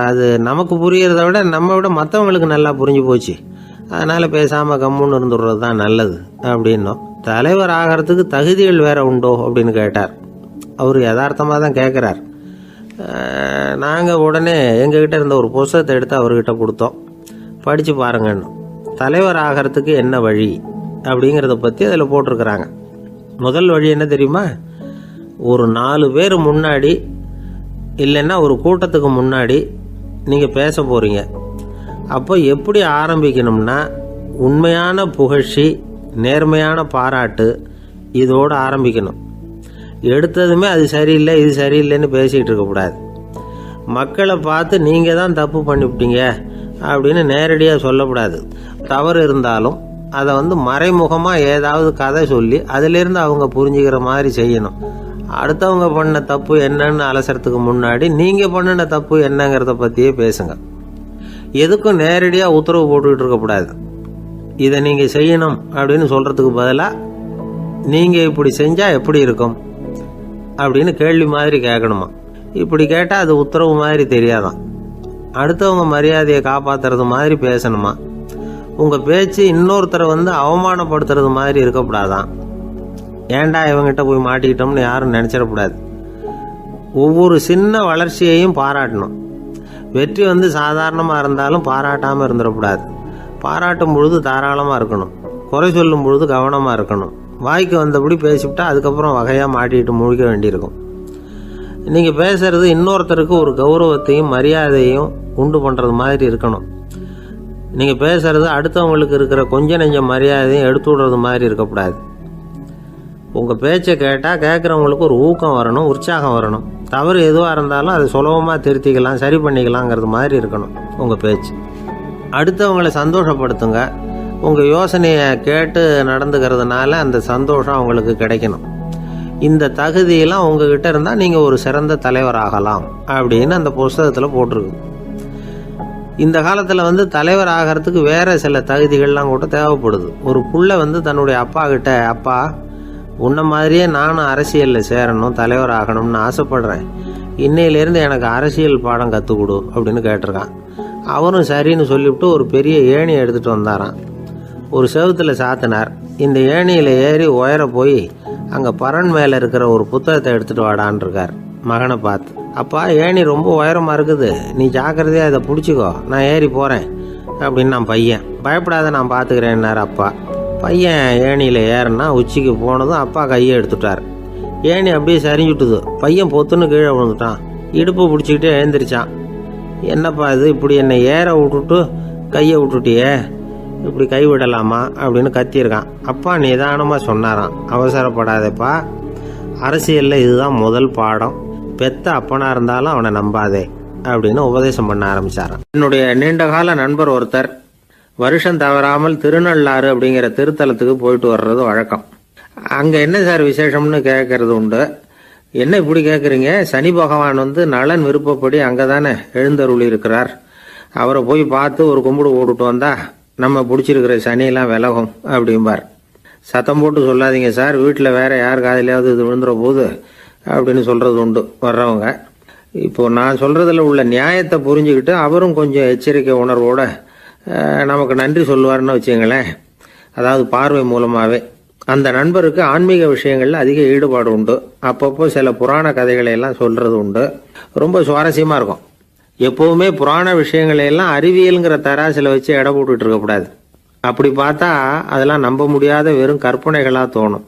அது நமக்கு புரியறத விட நம்ம விட மற்றவங்களுக்கு நல்லா புரிஞ்சு போச்சு. அதனால் பேசாமல் கம்முன்னு இருந்துடுறது தான் நல்லது அப்படின்னோம். தலைவர் ஆகிறதுக்கு தகுதிகள் வேற உண்டோ அப்படின்னு கேட்டார். அவர் யதார்த்தமாக தான் கேட்குறார். நாங்கள் உடனே எங்ககிட்ட இருந்த ஒரு புத்தகத்தை எடுத்து அவர்கிட்ட கொடுத்தோம். படித்து பாருங்கன்னு. தலைவர் ஆகிறதுக்கு என்ன வழி அப்படிங்கிறத பற்றி அதில் போட்டிருக்கிறாங்க. முதல் வழி என்ன தெரியுமா? ஒரு 4 பேர் முன்னாடி இல்லைன்னா ஒரு கூட்டத்துக்கு முன்னாடி நீங்கள் பேச போகிறீங்க. அப்போ எப்படி ஆரம்பிக்கணும்னா, உண்மையான புகழ்ச்சி, நேர்மையான பாராட்டு, இதோடு ஆரம்பிக்கணும். எடுத்ததுமே அது சரியில்லை இது சரியில்லைன்னு பேசிகிட்டு இருக்கக்கூடாது. மக்களை பார்த்து நீங்கள் தான் தப்பு பண்ணிவிட்டீங்க அப்படின்னு நேரடியாக சொல்லக்கூடாது. தவறு இருந்தாலும் அதை மறைமுகமாக ஏதாவது கதை சொல்லி அதிலிருந்து அவங்க புரிஞ்சுக்கிற மாதிரி செய்யணும். அடுத்தவங்க பண்ண தப்பு என்னன்னு அலசறதுக்கு முன்னாடி நீங்கள் பண்ணின தப்பு என்னங்கிறத பற்றியே பேசுங்க. எதுக்கும் நேரடியாக உத்தரவு போட்டுக்கிட்டு இருக்கக்கூடாது. இதை நீங்கள் செய்யணும் அப்படின்னு சொல்கிறதுக்கு பதிலாக நீங்கள் இப்படி செஞ்சால் எப்படி இருக்கும் அப்படின்னு கேள்வி மாதிரி கேட்கணுமா. இப்படி கேட்டால் அது உத்தரவு மாதிரி தெரியாதான். அடுத்தவங்க மரியாதையை காப்பாற்றுறது மாதிரி பேசணுமா. உங்கள் பேச்சு இன்னொருத்தரை அவமானப்படுத்துறது மாதிரி இருக்கக்கூடாதான். ஏன்டா இவங்கிட்ட போய் மாட்டிக்கிட்டோம்னு யாரும் நினச்சிடக்கூடாது. ஒவ்வொரு சின்ன வளர்ச்சியையும் பாராட்டணும். வெற்றி சாதாரணமாக இருந்தாலும் பாராட்டாமல் இருந்துடக்கூடாது. பாராட்டும் பொழுது தாராளமாக இருக்கணும். குறை சொல்லும் பொழுது கவனமாக இருக்கணும். வாய்க்கு வந்தபடி பேசிவிட்டா அதுக்கப்புறம் வகையாக மாட்டிக்கிட்டு முழிக்க வேண்டியிருக்கும். நீங்கள் பேசுகிறது இன்னொருத்தருக்கு ஒரு கௌரவத்தையும் மரியாதையும் உண்டு பண்ணுறது மாதிரி இருக்கணும். நீங்கள் பேசுகிறது அடுத்தவங்களுக்கு இருக்கிற கொஞ்ச நெஞ்ச மரியாதையும் எடுத்து விடுறது மாதிரி இருக்கக்கூடாது. உங்கள் பேச்சை கேட்டால் கேட்குறவங்களுக்கு ஒரு ஊக்கம் வரணும், உற்சாகம் வரணும். தவறு எதுவாக இருந்தாலும் அதை சுலபமாக திருத்திக்கலாம், சரி பண்ணிக்கலாங்கிறது மாதிரி இருக்கணும் உங்கள் பேச்சு. அடுத்தவங்களை சந்தோஷப்படுத்துங்க. உங்கள் யோசனையை கேட்டு நடந்துக்கிறதுனால அந்த சந்தோஷம் அவங்களுக்கு கிடைக்கணும். இந்த தகுதியெல்லாம் உங்ககிட்ட இருந்தால் நீங்கள் ஒரு சிறந்த தலைவராகலாம் அப்படின்னு அந்த புஸ்தகத்தில் போட்டிருக்கு. இந்த காலத்தில் தலைவர் ஆகிறதுக்கு வேறு சில தகுதிகள்லாம் கூட தேவைப்படுது. ஒரு புள்ள தன்னுடைய அப்பா கிட்ட, அப்பா உன்ன மாதிரியே நானும் அரசியலில் சேரணும், தலைவர் ஆகணும்னு ஆசைப்படுறேன், இன்னையிலேருந்து எனக்கு அரசியல் பாடம் கற்றுக் கொடு அப்படின்னு கேட்டிருக்கான். அவரும் சரின்னு சொல்லிவிட்டு ஒரு பெரிய ஏணியை எடுத்துகிட்டு வந்தாரான். ஒரு செவுத்தில் சாத்தினார். இந்த ஏணியில் ஏறி உயர போய் அங்கே பரன் மேலே இருக்கிற ஒரு புத்தகத்தை எடுத்துகிட்டு வாடான் இருக்கார் மகனை பார்த்து. அப்பா ஏணி ரொம்ப உயரமாக இருக்குது, நீ ஜாக்கிரதையாக இதை பிடிச்சிக்கோ, நான் ஏறி போகிறேன் அப்படின்னு நான் பையன். பயப்படாத, நான் பார்த்துக்கிறேன்னார் அப்பா. பையன் ஏணியில் ஏறினா உச்சிக்கு போனதும் அப்பா கையை எடுத்துட்டார். ஏணி அப்படியே சரிஞ்சுட்டுது. பையன் பொத்துன்னு கீழே விழுந்துட்டான். இடுப்பு பிடிச்சிக்கிட்டே எழுந்திரிச்சான். என்னப்பா இது, இப்படி என்னை ஏற விட்டுட்டு கையை விட்டுட்டியே, இப்படி கை விடலாமா அப்படின்னு கத்தியிருக்கான். அப்பா நிதானமாக சொன்னாராம், அவசரப்படாதேப்பா, அரசியலில் இதுதான் முதல் பாடம், பெத்த அப்பனாக இருந்தாலும் அவனை நம்பாதே அப்படின்னு உபதேசம் பண்ண ஆரம்பிச்சாராம். என்னுடைய நீண்டகால நண்பர் ஒருத்தர் வருஷம் தவறாமல் திருநள்ளாறு அப்படிங்கிற திருத்தலத்துக்கு போயிட்டு வர்றது வழக்கம். அங்கே என்ன சார் விசேஷம்னு கேட்கறது உண்டு. என்ன இப்படி கேட்குறீங்க, சனி பகவான் நலன் விருப்பப்படி அங்கே தானே எழுந்தருளி இருக்கிறார், அவரை போய் பார்த்து ஒரு கும்பிடு போட்டுட்டு வந்தா நம்ம பிடிச்சிருக்கிற சனியெல்லாம் விலகும் அப்படிம்பார். சத்தம் போட்டு சொல்லாதீங்க சார், வீட்டில் வேற யார் காதிலையாவது இது விழுந்துற போது அப்படின்னு சொல்கிறது உண்டு வர்றவங்க. இப்போது நான் சொல்கிறதுல உள்ள நியாயத்தை புரிஞ்சுக்கிட்டு அவரும் கொஞ்சம் எச்சரிக்கை உணர்வோடு நமக்கு நன்றி சொல்லுவார்னு வச்சுங்களேன். அதாவது பார்வை மூலமாகவே அந்த நண்பருக்கு ஆன்மீக விஷயங்கள்ல அதிக ஈடுபாடு உண்டு. அப்பப்போ சில புராண கதைகளை எல்லாம் சொல்றது உண்டு. ரொம்ப சுவாரஸ்யமா இருக்கும். எப்பவுமே புராண விஷயங்களை எல்லாம் அறிவியலுங்கிற தராசில வச்சு எடை போட்டுட்டு இருக்கக்கூடாது. அப்படி பார்த்தா அதெல்லாம் நம்ப முடியாத வெறும் கற்பனைகளா தோணும்,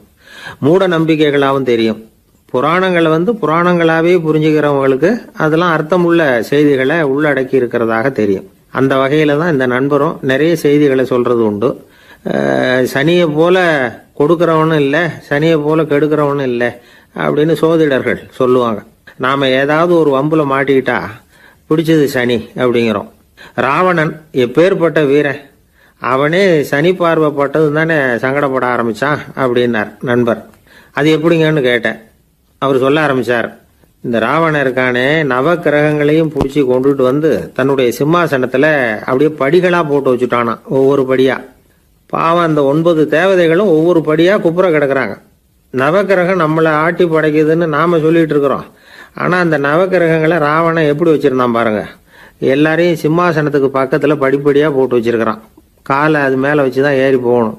மூட நம்பிக்கைகளாகவும் தெரியும். புராணங்களை புராணங்களாவே புரிஞ்சுக்கிறவங்களுக்கு அதெல்லாம் அர்த்தமுள்ள செய்திகளை உள்ளடக்கி இருக்கிறதாக தெரியும். அந்த வகையில தான் இந்த நண்பரும் நிறைய செய்திகளை சொல்றது உண்டு. சனியை போல கொடுக்கிறவனும் இல்லை, சனியை போல கெடுக்கிறவனும் இல்லை அப்படின்னு சோதிடர்கள் சொல்லுவாங்க. நாம ஏதாவது ஒரு வம்புல மாட்டிக்கிட்டா பிடிச்சது சனி அப்படிங்கிறோம். ராவணன் எப்பேற்பட்ட வீரன், அவனே சனி பார்வைப்பட்டது தானே சங்கடப்பட ஆரம்பிச்சான் அப்படின்னார் நண்பர். அது எப்படிங்கன்னு கேட்டேன். அவர் சொல்ல ஆரம்பிச்சார், இந்த ராவணன் இருக்கானே நவ கிரகங்களையும் பிடிச்சி கொண்டுட்டு தன்னுடைய சிம்மாசனத்துல அப்படியே படிகளா போட்டு வச்சுட்டானா, ஒவ்வொரு படியா. பாவம் அந்த 9 தேவதைகளும் ஒவ்வொரு படியா குப்புற கிடக்குறாங்க. நவக்கிரகம் நம்மளை ஆட்டி படைக்குதுன்னு நாம சொல்லிட்டு இருக்கிறோம். ஆனா அந்த நவக்கிரகங்களை ராவணன் எப்படி வச்சிருந்தான் பாருங்க. எல்லாரையும் சிம்மாசனத்துக்கு பக்கத்துல படிப்படியா போட்டு வச்சிருக்கிறான். காலை அது மேல வச்சுதான் ஏறி போகணும்.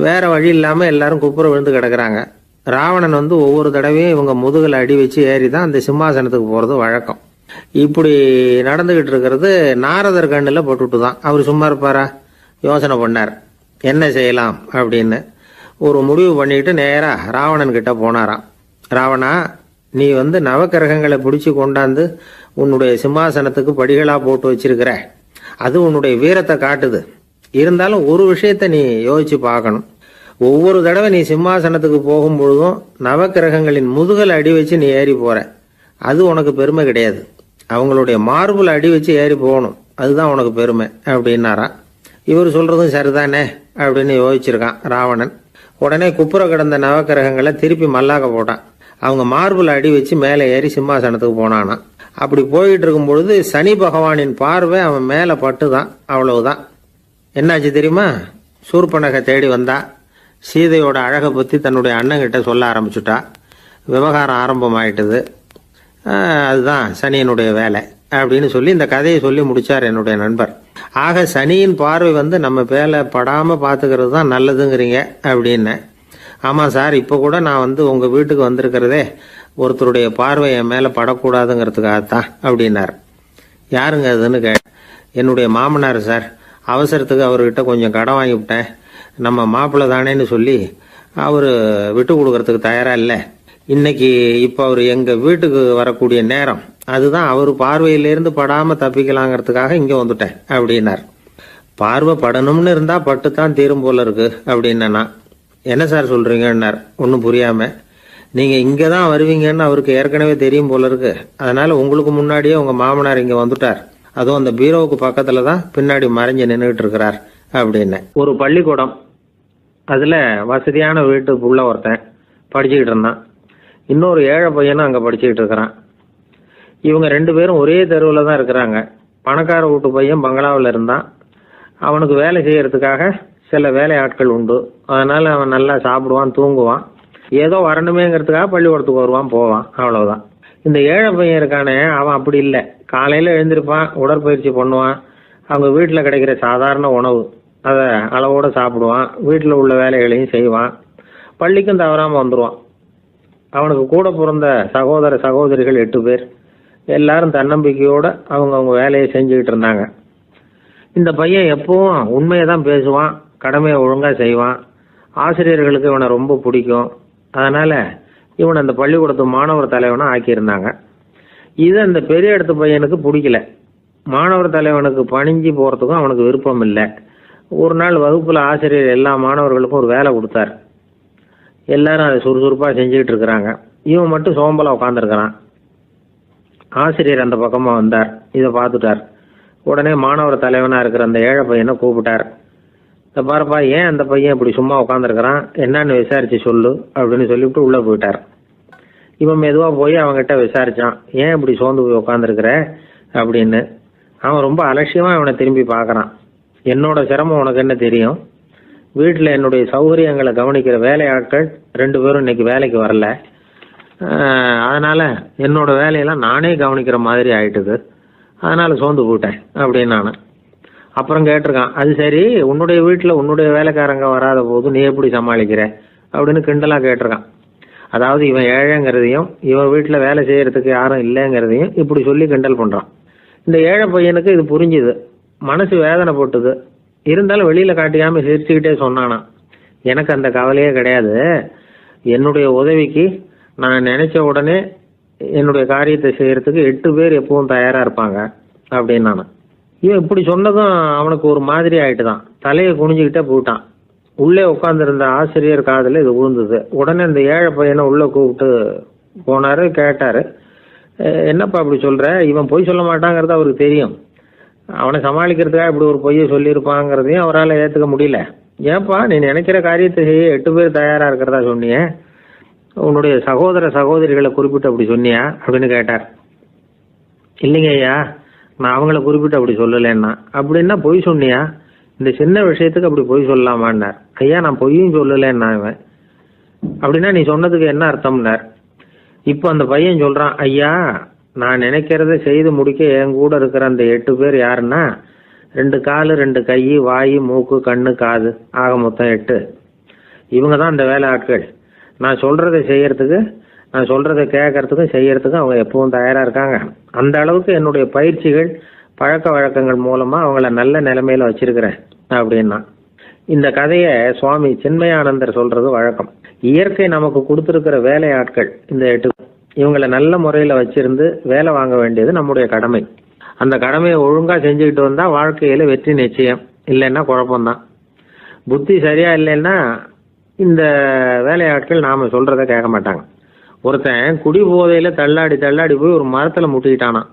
வேற வழி இல்லாம எல்லாரும் குப்புற விழுந்து கிடக்குறாங்க. ராவணன் ஒவ்வொரு தடவையும் இவங்க முதுகுல அடி வச்சு ஏறி தான் அந்த சிம்மாசனத்துக்கு போறது வழக்கம். இப்படி நடந்துகிட்டு இருக்கிறது நாரதர் கண்ணுல போட்டுட்டு தான். அவர் சும்மா இருப்பாரா? யோசனை பண்ணார் என்ன செய்யலாம் அப்படின்னு. ஒரு முடிவு பண்ணிட்டு நேரா ராவணன் கிட்ட போனாராம். ராவணா, நீ நவக்கிரகங்களை பிடிச்சி கொண்டாந்து உன்னுடைய சிம்மாசனத்துக்கு படிகளா போட்டு வச்சிருக்கிற, அது உன்னுடைய வீரத்தை காட்டுது. இருந்தாலும் ஒரு விஷயத்த நீ யோசிச்சு பார்க்கணும். ஒவ்வொரு தடவை நீ சிம்மாசனத்துக்கு போகும்பொழுதும் நவக்கிரகங்களின் முதுகலை அடி வச்சு நீ ஏறி போற, அது உனக்கு பெருமை கிடையாது. அவங்களுடைய மார்புல அடி வச்சு ஏறி போகணும், அதுதான் உனக்கு பெருமை அப்படின்னாரா. இவர் சொல்றதும் சரிதானே அப்படின்னு யோசிச்சிருக்கான் ராவணன். உடனே குப்புற கிடந்த நவக்கிரகங்களை திருப்பி மல்லாக்க போட்டான். அவங்க மார்புல அடி வச்சு மேலே ஏறி சிம்மாசனத்துக்கு போனானா. அப்படி போயிட்டு இருக்கும் பொழுது சனி பகவானின் பார்வை அவன் மேல பட்டுதான். அவ்வளவுதான். என்னாச்சு தெரியுமா? சூர்பனகை தேடி வந்தா. சீதையோட அழகை பத்தி தன்னுடைய அண்ணங்கிட்ட சொல்ல ஆரம்பிச்சுட்டா. விவகாரம் ஆரம்பமாயிட்டது. அதுதான் சனியினுடைய வேலை அப்படின்னு சொல்லி இந்த கதையை சொல்லி முடிச்சார் என்னுடைய நண்பர். ஆக சனியின் பார்வை நம்ம பேல படாம பாத்துக்கிறது தான் நல்லதுங்கிறீங்க அப்படின்னு. ஆமா சார், இப்ப கூட நான் உங்க வீட்டுக்கு வந்திருக்கிறதே ஒருத்தருடைய பார்வை என் மேல படக்கூடாதுங்கிறதுக்காகத்தான் அப்படின்னார். யாருங்க அதுன்னு என்னுடைய மாமனார் சார். அவசரத்துக்கு அவர்கிட்ட கொஞ்சம் கடன் வாங்கிவிட்டேன். நம்ம மாப்பிள்ளை தானேன்னு சொல்லி அவரு விட்டு கொடுக்கறதுக்கு தயாரா இல்லை. இன்னைக்கு இப்ப அவரு எங்க வீட்டுக்கு வரக்கூடிய நேரம், அதுதான் அவர் பார்வையிலிருந்து படாம தப்பிக்கலாங்கிறதுக்காக இங்க வந்துட்டேன் அப்படின்னார். பார்வை படணும்னு இருந்தா பட்டுத்தான் தீரும் போல இருக்கு அப்படின்னா. என்ன சார் சொல்றீங்கன்னார் ஒன்னும் புரியாம. நீங்க இங்கதான் வருவீங்கன்னு அவருக்கு ஏற்கனவே தெரியும் போல இருக்கு. அதனால உங்களுக்கு முன்னாடியே உங்க மாமனார் இங்க வந்துட்டார். அதுவும் அந்த பீரோவுக்கு பக்கத்துலதான் பின்னாடி மறைஞ்சு நின்றுட்டு இருக்கிறார் அப்படின்னு. ஒரு பள்ளிக்கூடம், அதுல வசதியான வீட்டுக்குள்ள ஒருத்தன் படிச்சுக்கிட்டு இருந்தான். இன்னொரு ஏழை பையனும் அங்க படிச்சுக்கிட்டு இருக்கிறான். இவங்க 2 பேரும் ஒரே தெருவில் தான் இருக்கிறாங்க. பணக்கார வீட்டு பையன் பங்களாவில் இருந்தான். அவனுக்கு வேலை செய்யறதுக்காக சில வேலை ஆட்கள் உண்டு. அதனால அவன் நல்லா சாப்பிடுவான், தூங்குவான். ஏதோ வரணுமேங்கிறதுக்காக பள்ளிக்கூடத்துக்கு வருவான், போவான், அவ்வளவுதான். இந்த ஏழை பையன் இருக்கானே, அவன் அப்படி இல்லை. காலையில எழுந்திருப்பான், உடற்பயிற்சி பண்ணுவான், அவங்க வீட்டில் கிடைக்கிற சாதாரண உணவு அதை அளவோட சாப்பிடுவான், வீட்டில் உள்ள வேலைகளையும் செய்வான், பள்ளிக்கும் தவறாம வந்துடுவான். அவனுக்கு கூட பிறந்த சகோதர சகோதரிகள் 8 பேர். எல்லாரும் தன்னம்பிக்கையோட அவங்க வேலையை செஞ்சுக்கிட்டு இருந்தாங்க. இந்த பையன் எப்பவும் உண்மையை தான் பேசுவான், கடமையை ஒழுங்கா செய்வான். ஆசிரியர்களுக்கு இவனை ரொம்ப பிடிக்கும். அதனால இவனை அந்த பள்ளிக்கூடத்து மாணவர் தலைவனா ஆக்கியிருந்தாங்க. இது அந்த பெரிய இடத்து பையனுக்கு பிடிக்கல. மாணவர் தலைவனுக்கு பணிஞ்சு போறதுக்கும் அவனுக்கு விருப்பம் இல்லை. ஒரு நாள் வகுப்புல ஆசிரியர் எல்லா மாணவர்களுக்கும் ஒரு வேலை கொடுத்தார். எல்லாரும் அதை சுறுசுறுப்பா செஞ்சுக்கிட்டு இருக்கிறாங்க. இவன் மட்டும் சோம்பலா உட்காந்துருக்கிறான். ஆசிரியர் அந்த பக்கமா வந்தார். இதை பார்த்துட்டார். உடனே மாணவர் தலைவனா இருக்கிற அந்த ஏழை பையனை கூப்பிட்டார். இந்த பாருப்பா, ஏன் அந்த பையன் இப்படி சும்மா உட்காந்துருக்கிறான், என்னன்னு விசாரிச்சு சொல்லு அப்படின்னு சொல்லிவிட்டு உள்ள போயிட்டார். இவன் மெதுவா போய் அவன்கிட்ட விசாரிச்சான், ஏன் இப்படி சோர்ந்து போய் உட்காந்துருக்கிற அப்படின்னு. அவன் ரொம்ப அலட்சியமா இவனை திரும்பி பார்க்கறான். என்னோட சிரமம் உனக்கு என்ன தெரியும்? வீட்டில் என்னுடைய சௌகரியங்களை கவனிக்கிற வேலையாட்கள் 2 பேரும் இன்னைக்கு வேலைக்கு வரல. அதனால என்னோட வேலையெல்லாம் நானே கவனிக்கிற மாதிரி ஆயிட்டுது. அதனால சோர்ந்து போயிட்டேன் அப்படின்னு நான். அப்புறம் கேட்டிருக்கான், அது சரி, உன்னுடைய வீட்டில் உன்னுடைய வேலைக்காரங்க வராத போது நீ எப்படி சமாளிக்கிற அப்படின்னு கிண்டலாக கேட்டிருக்கான். அதாவது இவன் ஏழைங்கிறதையும் இவன் வீட்டில் வேலை செய்யறதுக்கு யாரும் இல்லைங்கிறதையும் இப்படி சொல்லி கிண்டல் பண்ணுறான். இந்த ஏழை பையனுக்கு இது புரிஞ்சுது, மனசு வேதனை போட்டுது. இருந்தாலும் வெளியில் காட்டிக்காமல் சிரிச்சுக்கிட்டே சொன்னானா, எனக்கு அந்த கவலையே கிடையாது, என்னுடைய உதவிக்கு நான் நினைச்ச உடனே என்னுடைய காரியத்தை செய்யறதுக்கு 8 பேர் எப்பவும் தயாராக இருப்பாங்க அப்படின்னு. இவன் இப்படி சொன்னதும் அவனுக்கு ஒரு மாதிரி ஆயிட்டு தான், தலையை குனிஞ்சுக்கிட்டே போயிட்டான். உள்ளே உட்காந்துருந்த ஆசிரியர் காதில் இது விழுந்தது. உடனே இந்த ஏழை பையனை உள்ளே கூப்பிட்டு போனார், கேட்டார், என்னப்பா அப்படி சொல்கிற? இவன் பொய் சொல்ல மாட்டாங்கிறது அவருக்கு தெரியும், அவனை சமாளிக்கிறதுக்காக இப்படி ஒரு பொய்யை சொல்லியிருப்பாங்கிறதையும் அவரால் ஏற்றுக்க முடியல. ஏன்பா நீ நினைக்கிற காரியத்தை செய்ய 8 பேர் தயாராக இருக்கிறதா சொன்னியே, உன்னுடைய சகோதர சகோதரிகளை குறிப்பிட்டு அப்படி சொன்னியா அப்படின்னு கேட்டார். இல்லைங்க ஐயா, நான் அவங்கள குறிப்பிட்டு அப்படி சொல்லலைன்னா. அப்படின்னா பொய் சொன்னியா? இந்த சின்ன விஷயத்துக்கு அப்படி பொய் சொல்லலாமான்னார். ஐயா நான் பொய்யும் சொல்லலைன்னா. இவன் அப்படின்னா நீ சொன்னதுக்கு என்ன அர்த்தம்னார். இப்போ அந்த பையன் சொல்கிறான், ஐயா நான் நினைக்கிறத செய்து முடிக்க என் கூட இருக்கிற அந்த 8 பேர் யாருன்னா 2 காலு 2 கை வாய் மூக்கு கண்ணு காது ஆக மொத்தம் 8. இவங்க தான் அந்த வேலை ஆட்கள். நான் சொல்கிறத செய்யறதுக்கு, நான் சொல்கிறத கேட்கறதுக்கும் செய்யறதுக்கும் அவங்க எப்பவும் தயாராக இருக்காங்க. அந்த அளவுக்கு என்னுடைய பயிற்சிகள் பழக்க வழக்கங்கள் மூலமாக அவங்கள நல்ல நிலைமையில் வச்சிருக்கிறேன் அப்படின்னா. இந்த கதையை சுவாமி சின்மயானந்தர் சொல்கிறது வழக்கம். இயற்கை நமக்கு கொடுத்துருக்கிற வேலையாட்கள் இந்த 8, இவங்களை நல்ல முறையில் வச்சிருந்து வேலை வாங்க வேண்டியது நம்முடைய கடமை. அந்த கடமையை ஒழுங்காக செஞ்சுக்கிட்டு வந்தால் வாழ்க்கையில் வெற்றி நிச்சயம், இல்லைன்னா குழப்பம்தான். புத்தி சரியா இல்லைன்னா இந்த வேலையாட்கள் நாம் சொல்கிறத கேட்க மாட்டாங்க. ஒருத்தன் குடி போதையில் தள்ளாடி தள்ளாடி போய் ஒரு மரத்தில் முட்டிக்கிட்டானான்.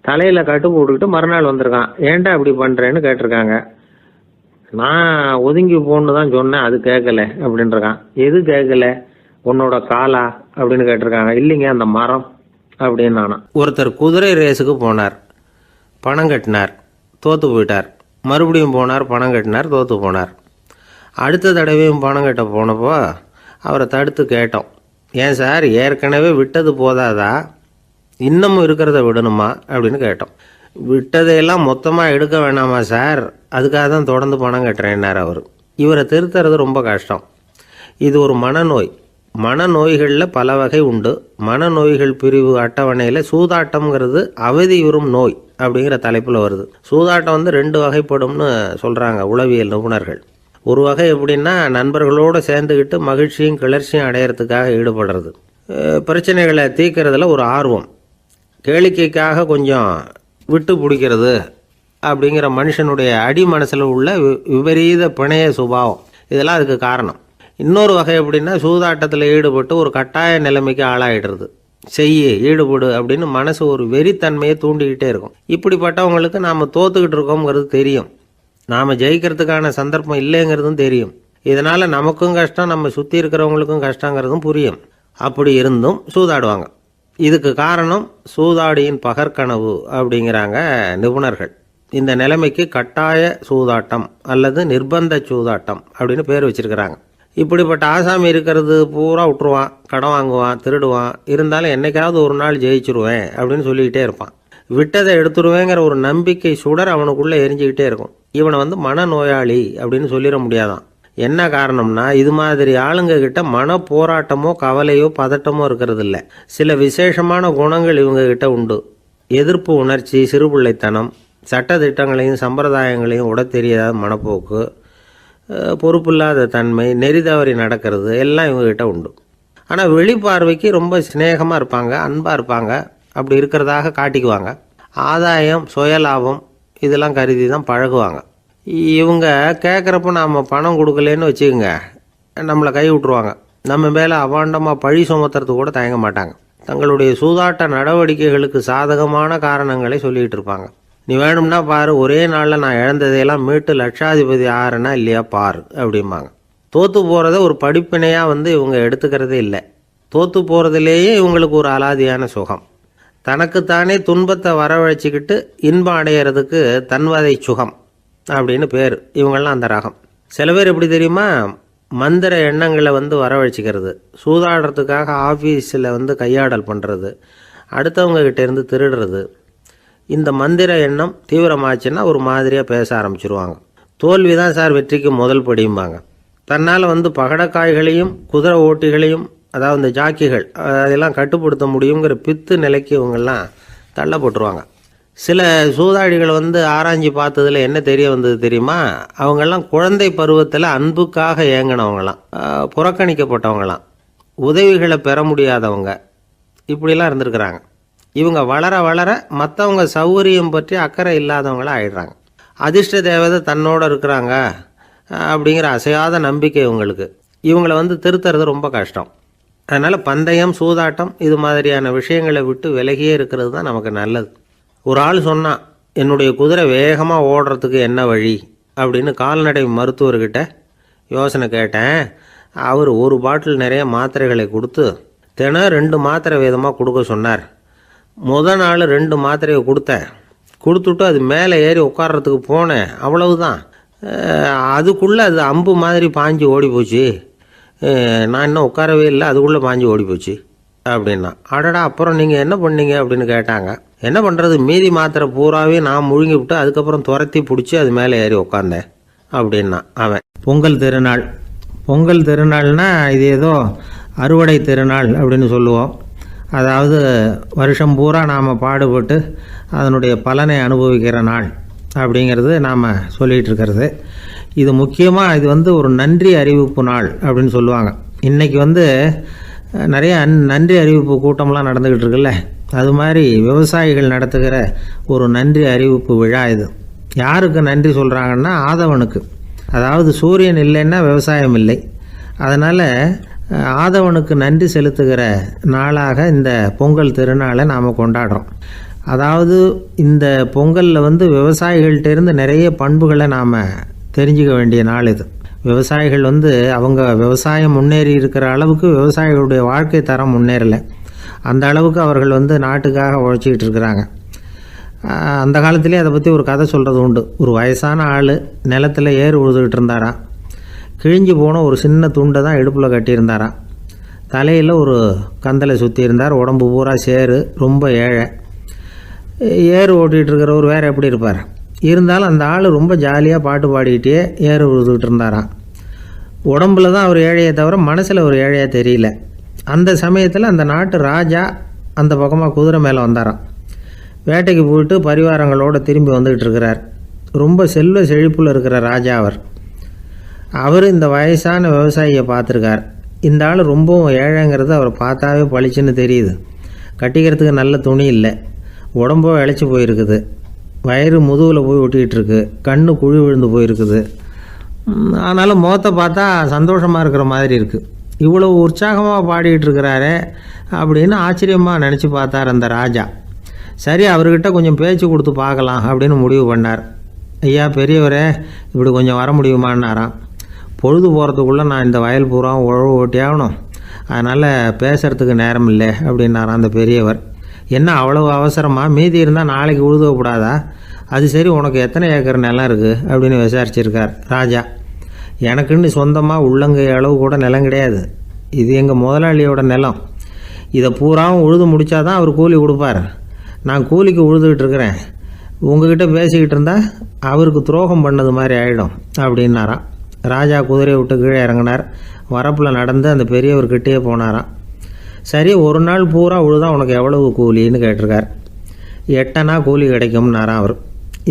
தலையில் கட்டு போட்டுக்கிட்டு மறுநாள் வந்திருக்கான். ஏன்டா இப்படி பண்ணுறேன்னு கேட்டிருக்காங்க. நான் ஒதுங்கி போன்னு தான் சொன்னேன், அது கேட்கல அப்படின்றான். எது கேட்கல? உன்னோட காலா அப்படின்னு கேட்டிருக்காங்க. இல்லைங்க அந்த மரம் அப்படின்னு நானா. ஒருத்தர் குதிரை ரேஸுக்கு போனார், பணம் கட்டினார், தோற்று போயிட்டார். மறுபடியும் போனார், பணம் கட்டினார், தோற்று போனார். அடுத்த தடவையும் பணம் கட்ட போனப்போ அவரை தடுத்து கேட்டோம், ஏன் சார் ஏற்கனவே விட்டது போதாதா, இன்னமும் இருக்கிறத விடணுமா அப்படின்னு கேட்டோம். விட்டதையெல்லாம் மொத்தமாக எடுக்க வேணாமா சார், அதுக்காக தான் தொடர்ந்து பணம் கட்டுறேன்னார் அவர். இவரை திருத்துறது ரொம்ப கஷ்டம். இது ஒரு மனநோய். மனநோய்களில் பல வகை உண்டு. மனநோய்கள் பிரிவு அட்டவணையில் சூதாட்டம்ங்கிறது அவதியுறும் நோய் அப்படிங்கிற தலைப்பில் வருது. சூதாட்டம் 2 வகைப்படும்னு சொல்கிறாங்க உளவியல் நிபுணர்கள். ஒரு வகை எப்படின்னா நண்பர்களோடு சேர்ந்துக்கிட்டு மகிழ்ச்சியும் கிளர்ச்சியும் அடையிறதுக்காக ஈடுபடுறது, பிரச்சனைகளை தீர்க்கறதுல ஒரு ஆர்வம், கேளிக்கைக்காக கொஞ்சம் விட்டு பிடிக்கிறது அப்படிங்கிற மனுஷனுடைய அடி மனசில் உள்ள விபரீத பிணைய சுபாவம், இதெல்லாம் அதுக்கு காரணம். இன்னொரு வகை எப்படின்னா சூதாட்டத்தில் ஈடுபட்டு ஒரு கட்டாய நிலைமைக்கு ஆளாயிடுறது, ஈடுபடு அப்படின்னு மனசு ஒரு வெறித்தன்மையை தூண்டிக்கிட்டே இருக்கும். இப்படிப்பட்டவங்களுக்கு நாம் தோத்துக்கிட்டு இருக்கோங்கிறது தெரியும், நாம் ஜெயிக்கிறதுக்கான சந்தர்ப்பம் இல்லைங்கிறதும் தெரியும். இதனால் நமக்கும் கஷ்டம், நம்ம சுற்றி இருக்கிறவங்களுக்கும் கஷ்டங்கிறதும் புரியும். அப்படி இருந்தும் சூதாடுவாங்க. இதுக்கு காரணம் சூதாடியின் பகற்கனவு அப்படிங்கிறாங்க நிபுணர்கள். இந்த நிலைமைக்கு கட்டாய சூதாட்டம் அல்லது நிர்பந்த சூதாட்டம் அப்படின்னு பேர் வச்சிருக்கிறாங்க. இப்படிப்பட்ட ஆசாமி இருக்கிறது பூரா விட்டுருவான், கடன் வாங்குவான், திருடுவான். இருந்தாலும் என்னைக்காவது ஒரு நாள் ஜெயிச்சிருவேன் அப்படின்னு சொல்லிக்கிட்டே இருப்பான். விட்டதை எடுத்துருவேங்கிற ஒரு நம்பிக்கை சுடர் அவனுக்குள்ளே எரிஞ்சுக்கிட்டே இருக்கும். இவனை மனநோயாளி அப்படின்னு சொல்லிட முடியாதான். என்ன காரணம்னா இது மாதிரி ஆளுங்க கிட்ட மன போராட்டமோ கவலையோ பதட்டமோ இருக்கிறது இல்லை. சில விசேஷமான குணங்கள் இவங்க கிட்ட உண்டு. எதிர்ப்பு உணர்ச்சி, சிறுபிள்ளைத்தனம், சட்ட திட்டங்களையும் சம்பிரதாயங்களையும் உட தெரியாத மனப்போக்கு, பொறுப்பில்லாத தன்மை, நெறி தவறி நடக்கிறது எல்லாம் இவங்ககிட்ட உண்டு. ஆனால் வெளிப்பார்வைக்கு ரொம்ப சிநேகமாக இருப்பாங்க, அன்பாக இருப்பாங்க, அப்படி இருக்கிறதாக காட்டிக்குவாங்க. ஆதாயம், சுயலாபம் இதெல்லாம் கருதி தான் பழகுவாங்க. இவங்க கேட்குறப்ப நாம் பணம் கொடுக்கலன்னு வச்சுக்கோங்க, நம்மளை கை விட்டுருவாங்க. நம்ம மேலே அபாண்டமாக பழி சுமத்துறது கூட தயங்க மாட்டாங்க. தங்களுடைய சூதாட்ட நடவடிக்கைகளுக்கு சாதகமான காரணங்களை சொல்லிகிட்டு இருப்பாங்க. நீ வேணும்னா பாரு, ஒரே நாளில் நான் இழந்ததையெல்லாம் மீட்டு லட்சாதிபதி ஆறனா இல்லையா பாரு அப்படிம்பாங்க. தோற்று போகிறத ஒரு படிப்பினையாக இவங்க எடுத்துக்கிறதே இல்லை. தோற்று போகிறதுலேயே இவங்களுக்கு ஒரு அலாதியான சுகம். தனக்குத்தானே துன்பத்தை வரவழைச்சிக்கிட்டு இன்பம் அடையிறதுக்கு தன்வதை சுகம் அப்படின்னு பேர். இவங்கெல்லாம் அந்த ரகம். சில பேர் எப்படி தெரியுமா, மந்திர எண்ணங்களை வரவழைச்சிக்கிறது, சூதாடுறதுக்காக ஆஃபீஸில் கையாடல் பண்ணுறது, அடுத்தவங்க கிட்ட இருந்து திருடுறது. இந்த மந்திர எண்ணம் தீவிரமாச்சுன்னா ஒரு மாதிரியாக பேச ஆரம்பிச்சிருவாங்க. தோல்வி தான் சார் வெற்றிக்கு முதல் படியும்பாங்க. தன்னால் வந்து பகடக்காய்களையும் குதிரை ஓட்டிகளையும், அதாவது இந்த ஜாக்கிகள், அதெல்லாம் கட்டுப்படுத்த முடியுங்கிற பித்து நிலைக்கு இவங்கெல்லாம் தள்ளப்பட்டுருவாங்க. சில சூதாடிகள் வந்து ஆராய்ச்சி பார்த்ததில் என்ன தெரிய வந்தது தெரியுமா? அவங்கெல்லாம் குழந்தை பருவத்தில் அன்புக்காக ஏங்கினவங்களாம், புறக்கணிக்கப்பட்டவங்களாம், உதவிகளை பெற முடியாதவங்க, இப்படிலாம் இருந்திருக்கிறாங்க. இவங்க வளர வளர மற்றவங்க சௌகரியம் பற்றி அக்கறை இல்லாதவங்களாக ஆயிடுறாங்க. அதிர்ஷ்ட தேவதை தன்னோடு இருக்கிறாங்க அப்படிங்கிற அசையாத நம்பிக்கை இவங்களுக்கு. இவங்களை வந்து திருத்துறது ரொம்ப கஷ்டம். அதனால் பந்தயம், சூதாட்டம் இது மாதிரியான விஷயங்களை விட்டு விலகியே இருக்கிறது தான் நமக்கு நல்லது. ஒரு ஆள் சொன்னான், என்னுடைய குதிரை வேகமாக ஓடுறதுக்கு என்ன வழி அப்படின்னு கால்நடை மருத்துவர்கிட்ட யோசனை கேட்டேன். அவர் ஒரு பாட்டில் நிறைய மாத்திரைகளை கொடுத்து தினம் 2 மாத்திரை வேதமாக கொடுக்க சொன்னார். முதல் நாள் 2 மாத்திரையை கொடுத்துட்டு அது மேலே ஏறி உட்கார்றதுக்கு போனேன். அவ்வளவுதான். அதுக்குள்ளே அது அம்பு மாதிரி பாஞ்சு ஓடி போச்சு. நான் இன்னும் உட்காரவே இல்லை, அதுக்குள்ளே பாஞ்சு ஓடி போச்சு அப்படின்னா. அடடா, அப்புறம் நீங்கள் என்ன பண்ணீங்க அப்படின்னு கேட்டாங்க. என்ன பண்ணுறது, மீதி மாத்திரை பூராவே நான் முழுங்கி விட்டு அதுக்கப்புறம் துரத்தி பிடிச்சி அது மேலே ஏறி உட்காந்தேன் அப்படின்னா அவன். பொங்கல் திருநாள்னா இது ஏதோ அறுவடை திருநாள் அப்படின்னு சொல்லுவோம். அதாவது வருஷம் பூரா நாம் பாடுபட்டு அதனுடைய பலனை அனுபவிக்கிற நாள் அப்படிங்கிறது நாம் சொல்லிகிட்டு இருக்கிறது. இது முக்கியமாக இது வந்து ஒரு நன்றி அறிவிப்பு நாள் அப்படின்னு சொல்லுவாங்க. இன்றைக்கி வந்து நிறைய நன்றி அறிவிப்பு கூட்டம்லாம் நடந்துக்கிட்டு இருக்குல்ல, அது மாதிரி விவசாயிகள் நடத்துகிற ஒரு நன்றி அறிவிப்பு விழா இது. யாருக்கு நன்றி சொல்கிறாங்கன்னா ஆதவனுக்கு. அதாவது சூரியன் இல்லைன்னா விவசாயம் இல்லை. அதனால் ஆதவனுக்கு நன்றி செலுத்துகிற நாளாக இந்த பொங்கல் திருநாளை நாம் கொண்டாடுறோம். அதாவது இந்த பொங்கலில் வந்து விவசாயிகள்கிட்டேருந்து நிறைய பண்புகளை நாம் தெரிஞ்சுக்க வேண்டிய நாள் இது. விவசாயிகள் வந்து அவங்க விவசாயம் முன்னேறி இருக்கிற அளவுக்கு விவசாயிகளுடைய வாழ்க்கை தரம் முன்னேறலை. அந்த அளவுக்கு அவர்கள் வந்து நாட்டுக்காக உழைச்சிக்கிட்டு இருக்கிறாங்க. அந்த காலத்திலே அதை பற்றி ஒரு கதை சொல்கிறது உண்டு. ஒரு வயசான ஆள் நிலத்தில் ஏறு உழுதுகிட்டு இருந்தாராம். கிழிஞ்சு போன ஒரு சின்ன துண்டை தான் இடுப்பில் கட்டியிருந்தாராம். தலையில் ஒரு கந்தலை சுற்றி இருந்தார். உடம்பு பூரா சேரு, ரொம்ப ஏழை. ஏறு ஓட்டிகிட்டு இருக்கிறவர் வேறு எப்படி இருப்பார்? இருந்தாலும் அந்த ஆள் ரொம்ப ஜாலியாக பாட்டு பாடிக்கிட்டே ஏறு உழுதுகிட்டு இருந்தாராம். உடம்புல தான் அவர் ஏழையை தவிர மனசில் ஒரு ஏழையாக தெரியல. அந்த சமயத்தில் அந்த நாட்டு ராஜா அந்த பக்கமாக குதிரை மேலே வந்தாராம். வேட்டைக்கு போயிட்டு பரிவாரங்களோடு திரும்பி வந்துக்கிட்டு இருக்கிறார். ரொம்ப செல்வ செழிப்பில் இருக்கிற ராஜா அவர் இந்த வயசான விவசாயியை பார்த்துருக்கார். இந்த ஆள் ரொம்பவும் ஏழைங்கிறது அவர் பார்த்தாவே பளிச்சுன்னு தெரியுது. கட்டிக்கிறதுக்கு நல்ல துணி இல்லை, உடம்போ இழைச்சி போயிருக்குது, வயிறு முதுகில் போய் ஒட்டிக்கிட்டு இருக்கு, கண்ணு குழி விழுந்து போயிருக்குது. ஆனாலும் முகத்தை பார்த்தா சந்தோஷமாக இருக்கிற மாதிரி இருக்குது. இவ்வளோ உற்சாகமாக பாடிக்கிட்டு இருக்கிறாரே அப்படின்னு ஆச்சரியமாக நினச்சி பார்த்தார் அந்த ராஜா. சரி, அவர்கிட்ட கொஞ்சம் பேச்சு கொடுத்து பார்க்கலாம் அப்படின்னு முடிவு பண்ணார். ஐயா பெரியவரே, இப்படி கொஞ்சம் வர முடியுமான்னாராம். பொழுது போகிறதுக்குள்ளே நான் இந்த வயல் பூரா உழவு ஓட்டி ஆகணும், அதனால் பேசுகிறதுக்கு நேரம் இல்லை அப்படின்னாராம் அந்த பெரியவர். என்ன அவ்வளவு அவசரமாக? மீதி இருந்தால் நாளைக்கு உழுதக்கூடாதா? அது சரி, உனக்கு எத்தனை ஏக்கர் நிலம் இருக்குது அப்படின்னு விசாரிச்சிருக்கார் ராஜா. எனக்குன்னு சொந்தமாக உள்ளங்கை அளவு கூட நிலம் கிடையாது. இது எங்கள் முதலாளியோட நிலம். இதை பூராவும் உழுது முடித்தாதான் அவர் கூலி கொடுப்பார். நான் கூலிக்கு உழுதுகிட்டு இருக்கிறேன். உங்ககிட்ட பேசிக்கிட்டு இருந்தால் அவருக்கு துரோகம் பண்ணது மாதிரி ஆகிடும் அப்படின்னாராம். ராஜா குதிரையை விட்டு கீழே இறங்கினார். வரப்பில் நடந்து அந்த பெரியவர்கிட்டே போனாராம். சரி, ஒரு நாள் பூரா உழுதா உனக்கு எவ்வளவு கூலின்னு கேட்டிருக்கார். 8 அணா கூலி கிடைக்கும்னாராம் அவர்.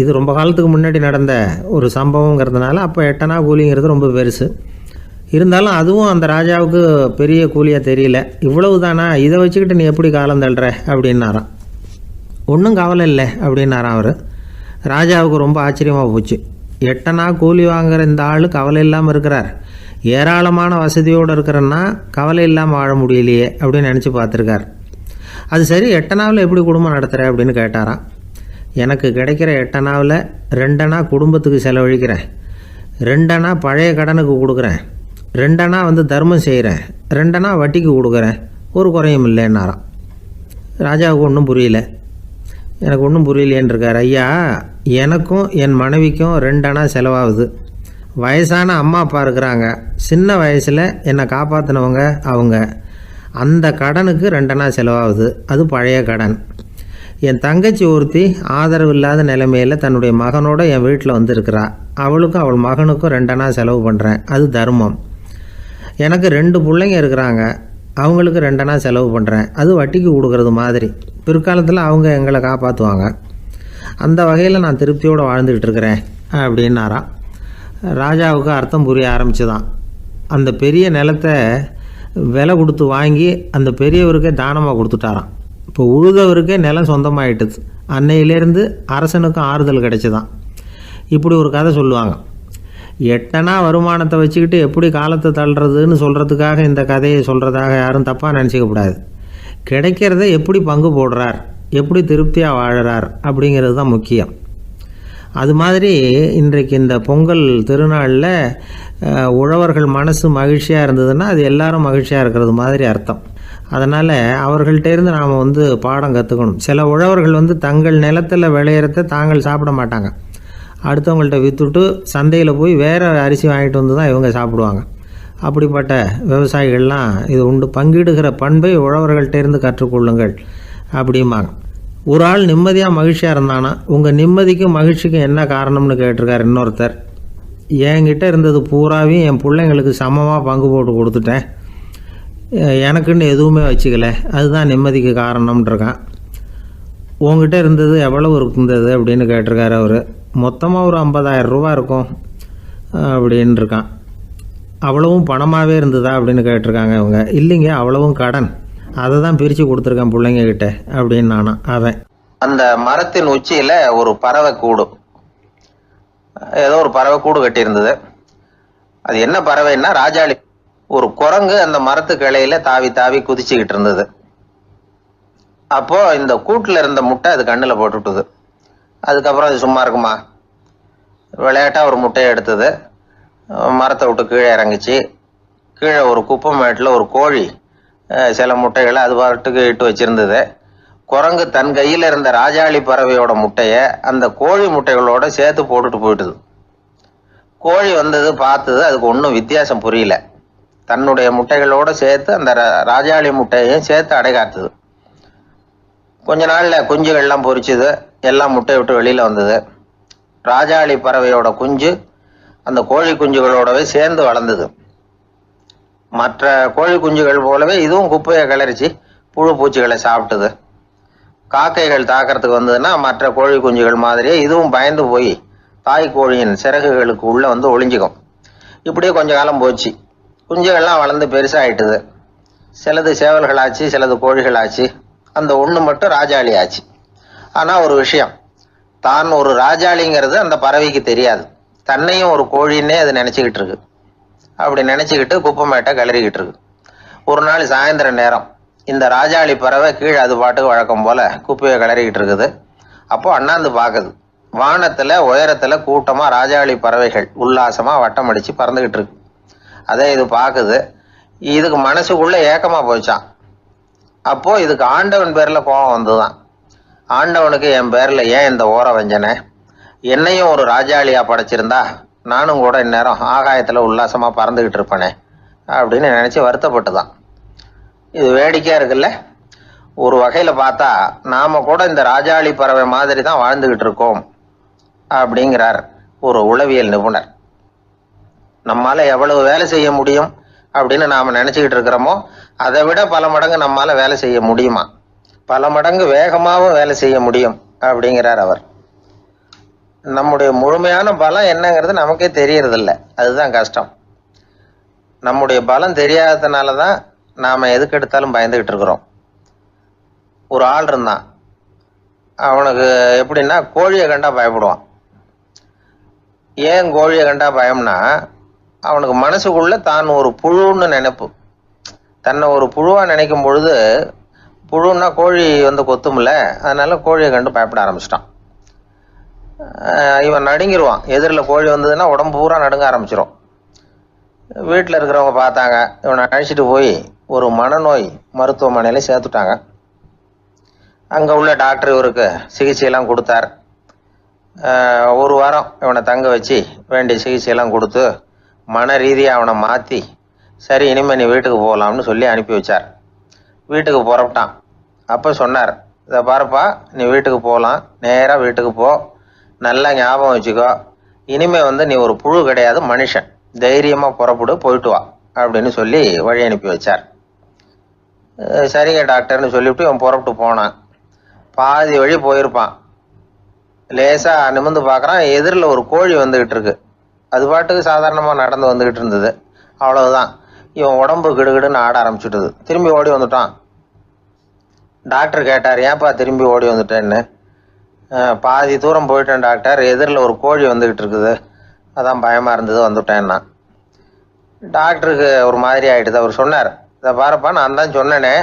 இது ரொம்ப காலத்துக்கு முன்னாடி நடந்த ஒரு சம்பவங்கிறதுனால அப்போ 8 அணா கூலிங்கிறது ரொம்ப பெருசு. இருந்தாலும் அதுவும் அந்த ராஜாவுக்கு பெரிய கூலியாக தெரியல. இவ்வளவு தானா, இதை வச்சுக்கிட்டு நீ எப்படி காலம் தள்ளுற அப்படின்னாராம். ஒன்றும் கவலை இல்லை அப்படின்னாராம் அவர். ராஜாவுக்கு ரொம்ப ஆச்சரியமாக போச்சு. 8 அணா கூலி வாங்குகிற இந்த ஆள் கவலை இல்லாமல் இருக்கிறார், ஏராளமான வசதியோடு இருக்கிறன்னா கவலை இல்லாமல் வாழ முடியலையே அப்படின்னு நினச்சி பார்த்துருக்கார். அது சரி, 8 அணாவில் எப்படி குடும்பம் நடத்துகிற அப்படின்னு கேட்டாராம். எனக்கு கிடைக்கிற 8 அணாவில் 2 அணா குடும்பத்துக்கு செலவழிக்கிறேன், 2 அணா பழைய கடனுக்கு கொடுக்குறேன், 2 அணா வந்து தர்மம் செய்கிறேன், 2 அணா வட்டிக்கு கொடுக்குறேன், ஒரு குறையும் இல்லைன்னாராம். ராஜாவுக்கு ஒன்றும் புரியல. எனக்கு ஒன்றும் புரியலேன்னு இருக்கார். ஐயா, எனக்கும் என் மனைவிக்கும் 2 அணா செலவாகுது. வயசான அம்மா அப்பா இருக்கிறாங்க, சின்ன வயசில் என்னை காப்பாற்றினவங்க அவங்க. அந்த கடனுக்கு 2 அணா செலவாகுது, அது பழைய கடன். என் தங்கச்சி ஒருத்தி ஆதரவு இல்லாத நிலைமையில் தன்னுடைய மகனோட என் வீட்டில் வந்துருக்கிறா. அவளுக்கும் அவள் மகனுக்கும் 2 அணா செலவு பண்ணுறேன், அது தர்மம். எனக்கு 2 பிள்ளைங்க இருக்கிறாங்க, அவங்களுக்கு 2 செலவு பண்ணுறேன், அது வட்டிக்கு கொடுக்கறது மாதிரி. பிற்காலத்தில் அவங்க எங்களை காப்பாற்றுவாங்க. அந்த வகையில் நான் திருப்தியோடு வாழ்ந்துக்கிட்டு இருக்கிறேன் அப்படின்னாராம். ராஜாவுக்கு அர்த்தம் புரிய ஆரம்பிச்சுதான். அந்த பெரிய நிலத்தை விலை கொடுத்து வாங்கி அந்த பெரியவருக்கே தானமாக கொடுத்துட்டாராம். இப்போ உழுதவருக்கே நிலம் சொந்தமாயிட்டுது. அன்னையிலேருந்து அரசனுக்கும் ஆறுதல் கிடைச்சிதான். இப்படி ஒரு கதை சொல்லுவாங்க. 8 வருமானத்தை வச்சுக்கிட்டு எப்படி காலத்தை தள்ளுறதுன்னு சொல்கிறதுக்காக இந்த கதையை சொல்கிறதாக யாரும் தப்பாக நினச்சிக்கக்கூடாது. கிடைக்கிறத எப்படி பங்கு போடுறார், எப்படி திருப்தியாக வாழறார் அப்படிங்கிறது தான் முக்கியம். அது மாதிரி இன்றைக்கு இந்த பொங்கல் திருநாளில் உழவர்கள் மனசு மகிழ்ச்சியாக இருந்ததுன்னா அது எல்லாரும் மகிழ்ச்சியாக இருக்கிறது மாதிரி அர்த்தம். அதனால் அவர்கள்ட்டேருந்து நாம் பாடம் கற்றுக்கணும். சில உழவர்கள் தங்கள் நிலத்தில் விளையிறத தாங்கள் சாப்பிட மாட்டாங்க. அடுத்தவங்கள்ட்ட விற்றுட்டு சந்தையில் போய் வேறு அரிசி வாங்கிட்டு வந்து தான் இவங்க சாப்பிடுவாங்க. அப்படிப்பட்ட விவசாயிகள்லாம் இது உண்டு. பங்கிடுகிற பண்பை உழவர்கள்ட்டேருந்து கற்றுக்கொள்ளுங்கள் அப்படிம்பாங்க. ஒரு ஆள் நிம்மதியாக மகிழ்ச்சியாக இருந்தானா, உங்கள் நிம்மதிக்கும் மகிழ்ச்சிக்கும் என்ன காரணம்னு கேட்டிருக்கார் இன்னொருத்தர். என்கிட்ட இருந்தது பூராவையும் என் பிள்ளைங்களுக்கு சமமாக பங்கு போட்டு கொடுத்துட்டேன், எனக்குன்னு எதுவுமே வச்சுக்கல, அதுதான் நிம்மதிக்கு காரணம்ன்றிருக்கான். உங்ககிட்ட இருந்தது எவ்வளவு இருந்தது அப்படின்னு கேட்டிருக்காரு அவர். மொத்தமாக ஒரு 50,000 ரூபா இருக்கும் அப்படின்னு இருக்கான். அவ்வளவும் பணமாகவே இருந்ததா அப்படின்னு கேட்டிருக்காங்க இவங்க. இல்லைங்க, அவ்வளவும் கடன், அதை தான் பிரித்து கொடுத்துருக்கேன் பிள்ளைங்க கிட்ட அப்படின்னு நானும். அவன் அந்த மரத்தின் உச்சியில் ஒரு பறவை கூடு, ஏதோ ஒரு பறவை கூடு கட்டியிருந்தது. அது என்ன பறவைன்னா ராஜாளி. ஒரு குரங்கு அந்த மரத்து கிளையில தாவி தாவி குதிச்சுக்கிட்டு இருந்தது. அப்போ இந்த கூட்டில் இருந்த முட்டை அது கண்ணில் போட்டுவிட்டுது. அதுக்கப்புறம் அது சும்மா இருக்குமா, விளையாட்டா ஒரு முட்டையை எடுத்தது, மரத்தை விட்டு கீழே இறங்குச்சு. கீழே ஒரு குப்பை மேட்டில் ஒரு கோழி சில முட்டைகளை அது பாட்டுக்கு இட்டு வச்சிருந்தது. குரங்கு தன் கையில் இருந்த ராஜாளி பறவையோட முட்டையை அந்த கோழி முட்டைகளோட சேர்த்து போட்டுட்டு போயிட்டுது. கோழி வந்தது, பார்த்தது, அதுக்கு ஒன்றும் வித்தியாசம் புரியல. தன்னுடைய முட்டைகளோட சேர்த்து அந்த ராஜாளி முட்டையையும் சேர்த்து அடைகாத்துது. கொஞ்ச நாள்ல குஞ்சுகள்லாம் பொரிச்சுது, எல்லாம் முட்டை விட்டு வெளியில வந்தது. ராஜாளி பறவையோட குஞ்சு அந்த கோழி குஞ்சுகளோடவே சேர்ந்து வளர்ந்தது. மற்ற கோழி குஞ்சுகள் போலவே இதுவும் குப்பையை கிளறிச்சு புழு பூச்சிகளை சாப்பிட்டுது. காக்கைகள் தாக்கிறதுக்கு வந்ததுன்னா மற்ற கோழி குஞ்சுகள் மாதிரியே இதுவும் பயந்து போய் தாய் கோழியின் சிறகுகளுக்கு உள்ள ஒளிஞ்சிக்கும். இப்படியே கொஞ்ச காலம் போச்சு. குஞ்சுகள்லாம் வளர்ந்து பெருசாயிட்டுது. சிலது சேவல்களாச்சு, சிலது கோழிகளாச்சு. அந்த ஒண்ணு மட்டும் ராஜாளி ஆச்சு. ஆனா ஒரு விஷயம், தான் ஒரு ராஜாளிங்கிறது அந்த பறவைக்கு தெரியாது. தன்னையும் ஒரு கோழின்னே அது நினைச்சுக்கிட்டு இருக்கு. அப்படி நினைச்சுக்கிட்டு குப்பை மேட்டை கிளறிக்கிட்டு இருக்கு. ஒரு நாள் சாயந்தர நேரம் இந்த ராஜாளி பறவை கீழே அது பாட்டுக்கு வழக்கம் போல குப்பையை கிளறிக்கிட்டு இருக்குது. அப்போ அண்ணாந்து பாக்குது. வானத்துல உயரத்துல கூட்டமா ராஜாளி பறவைகள் உல்லாசமா வட்டம் அடிச்சு பறந்துகிட்டு இருக்கு. அதே இது பாக்குது. இதுக்கு மனசுக்குள்ள ஏக்கமா போச்சான். அப்போ இதுக்கு ஆண்டவன் பேர்ல கோபம் வந்துதான். ஆண்டவனுக்கு என் பேர்ல ஏன் இந்த ஓர வஞ்சனை, என்னையும் ஒரு ராஜாளியா படைச்சிருந்தா நானும் கூட இந்நேரம் ஆகாயத்துல உல்லாசமா பறந்துகிட்டு இருப்பேனே அப்படின்னு நினைச்சு வருத்தப்பட்டுதான். இது வேடிக்கையா இருக்குல்ல. ஒரு வகையில பார்த்தா நாம கூட இந்த ராஜாளி பறவை மாதிரி தான் வாழ்ந்துகிட்டு இருக்கோம் அப்படிங்கிறார் ஒரு உளவியல் நிபுணர். நம்மால எவ்வளவு வேலை செய்ய முடியும் அப்படின்னு நாம நினைச்சுக்கிட்டு இருக்கிறோமோ அதை விட பல மடங்கு நம்மால வேலை செய்ய முடியுமா, பல மடங்கு வேகமாகவும் வேலை செய்ய முடியும் அப்படிங்கிறார் அவர். நம்முடைய முழுமையான பலம் என்னங்கிறது நமக்கே தெரியறதில்ல, அதுதான் கஷ்டம். நம்முடைய பலம் தெரியாததுனாலதான் நாம எதுக்கு எடுத்தாலும் பயந்துகிட்டு இருக்கிறோம். ஒரு ஆள் இருந்தான். அவனுக்கு எப்படின்னா கோழியை கண்டா பயப்படுவான். ஏன் கோழியை கண்டா பயம்னா, அவனுக்கு மனசுக்குள்ள தான் ஒரு புழுன்னு நினைப்பு. தன்னை ஒரு புழுவா நினைக்கும் பொழுது, புழுன்னா கோழி கொத்தும்ல, அதனால கோழியை கண்டு பயப்பட ஆரம்பிச்சிட்டான். இவன் நடுங்கிடுவான். எதிரில் கோழி வந்ததுன்னா உடம்பு பூரா நடுங்க ஆரம்பிச்சிடும். வீட்டில் இருக்கிறவங்க பார்த்தாங்க. இவனை அழைச்சிட்டு போய் ஒரு மனநோய் மருத்துவமனையில சேர்த்துட்டாங்க. அங்கே உள்ள டாக்டர் இவருக்கு சிகிச்சையெல்லாம் கொடுத்தார். ஒரு வாரம் இவனை தங்க வச்சு வேண்டிய சிகிச்சையெல்லாம் கொடுத்து மன ரீதியாக அவனை மாற்றி, சரி இனிமேல் நீ வீட்டுக்கு போகலாம்னு சொல்லி அனுப்பி வச்சார். வீட்டுக்கு புறப்பட்டான். அப்போ சொன்னார், இதை பாருப்பா, நீ வீட்டுக்கு போகலாம், நேராக வீட்டுக்கு போ, நல்லா ஞாபகம் வச்சுக்கோ, இனிமே நீ ஒரு புழு கிடையாது, மனுஷன், தைரியமாக புறப்படு, போயிட்டு வா அப்படின்னு சொல்லி வழி அனுப்பி வச்சார். சரிங்க டாக்டர்னு சொல்லிவிட்டு இவன் புறப்பட்டு போனான். பாதி வழி போயிருப்பான். லேசா நிமிர்ந்து பார்க்குறான், எதிரில் ஒரு கோழி வந்துகிட்டு இருக்கு. அது பாட்டுக்கு சாதாரணமாக நடந்து வந்துகிட்டு இருந்தது. அவ்வளவுதான், இவன் உடம்பு கிடுகிடுன்னு ஆட ஆரம்பிச்சுட்டுது. திரும்பி ஓடி வந்துட்டான். டாக்டர் கேட்டார், ஏன்பா திரும்பி ஓடி வந்துட்டேன்னு. பாதி தூரம் போயிட்டேன் டாக்டர், எதிரில் ஒரு கோழி வந்துகிட்டு இருக்குது, அதான் பயமாக இருந்தது வந்துட்டேன்னா. டாக்டருக்கு ஒரு மாதிரி ஆகிடுது. அவர் சொன்னார், இதை பாருப்பா, நான் தான் சொன்னேனே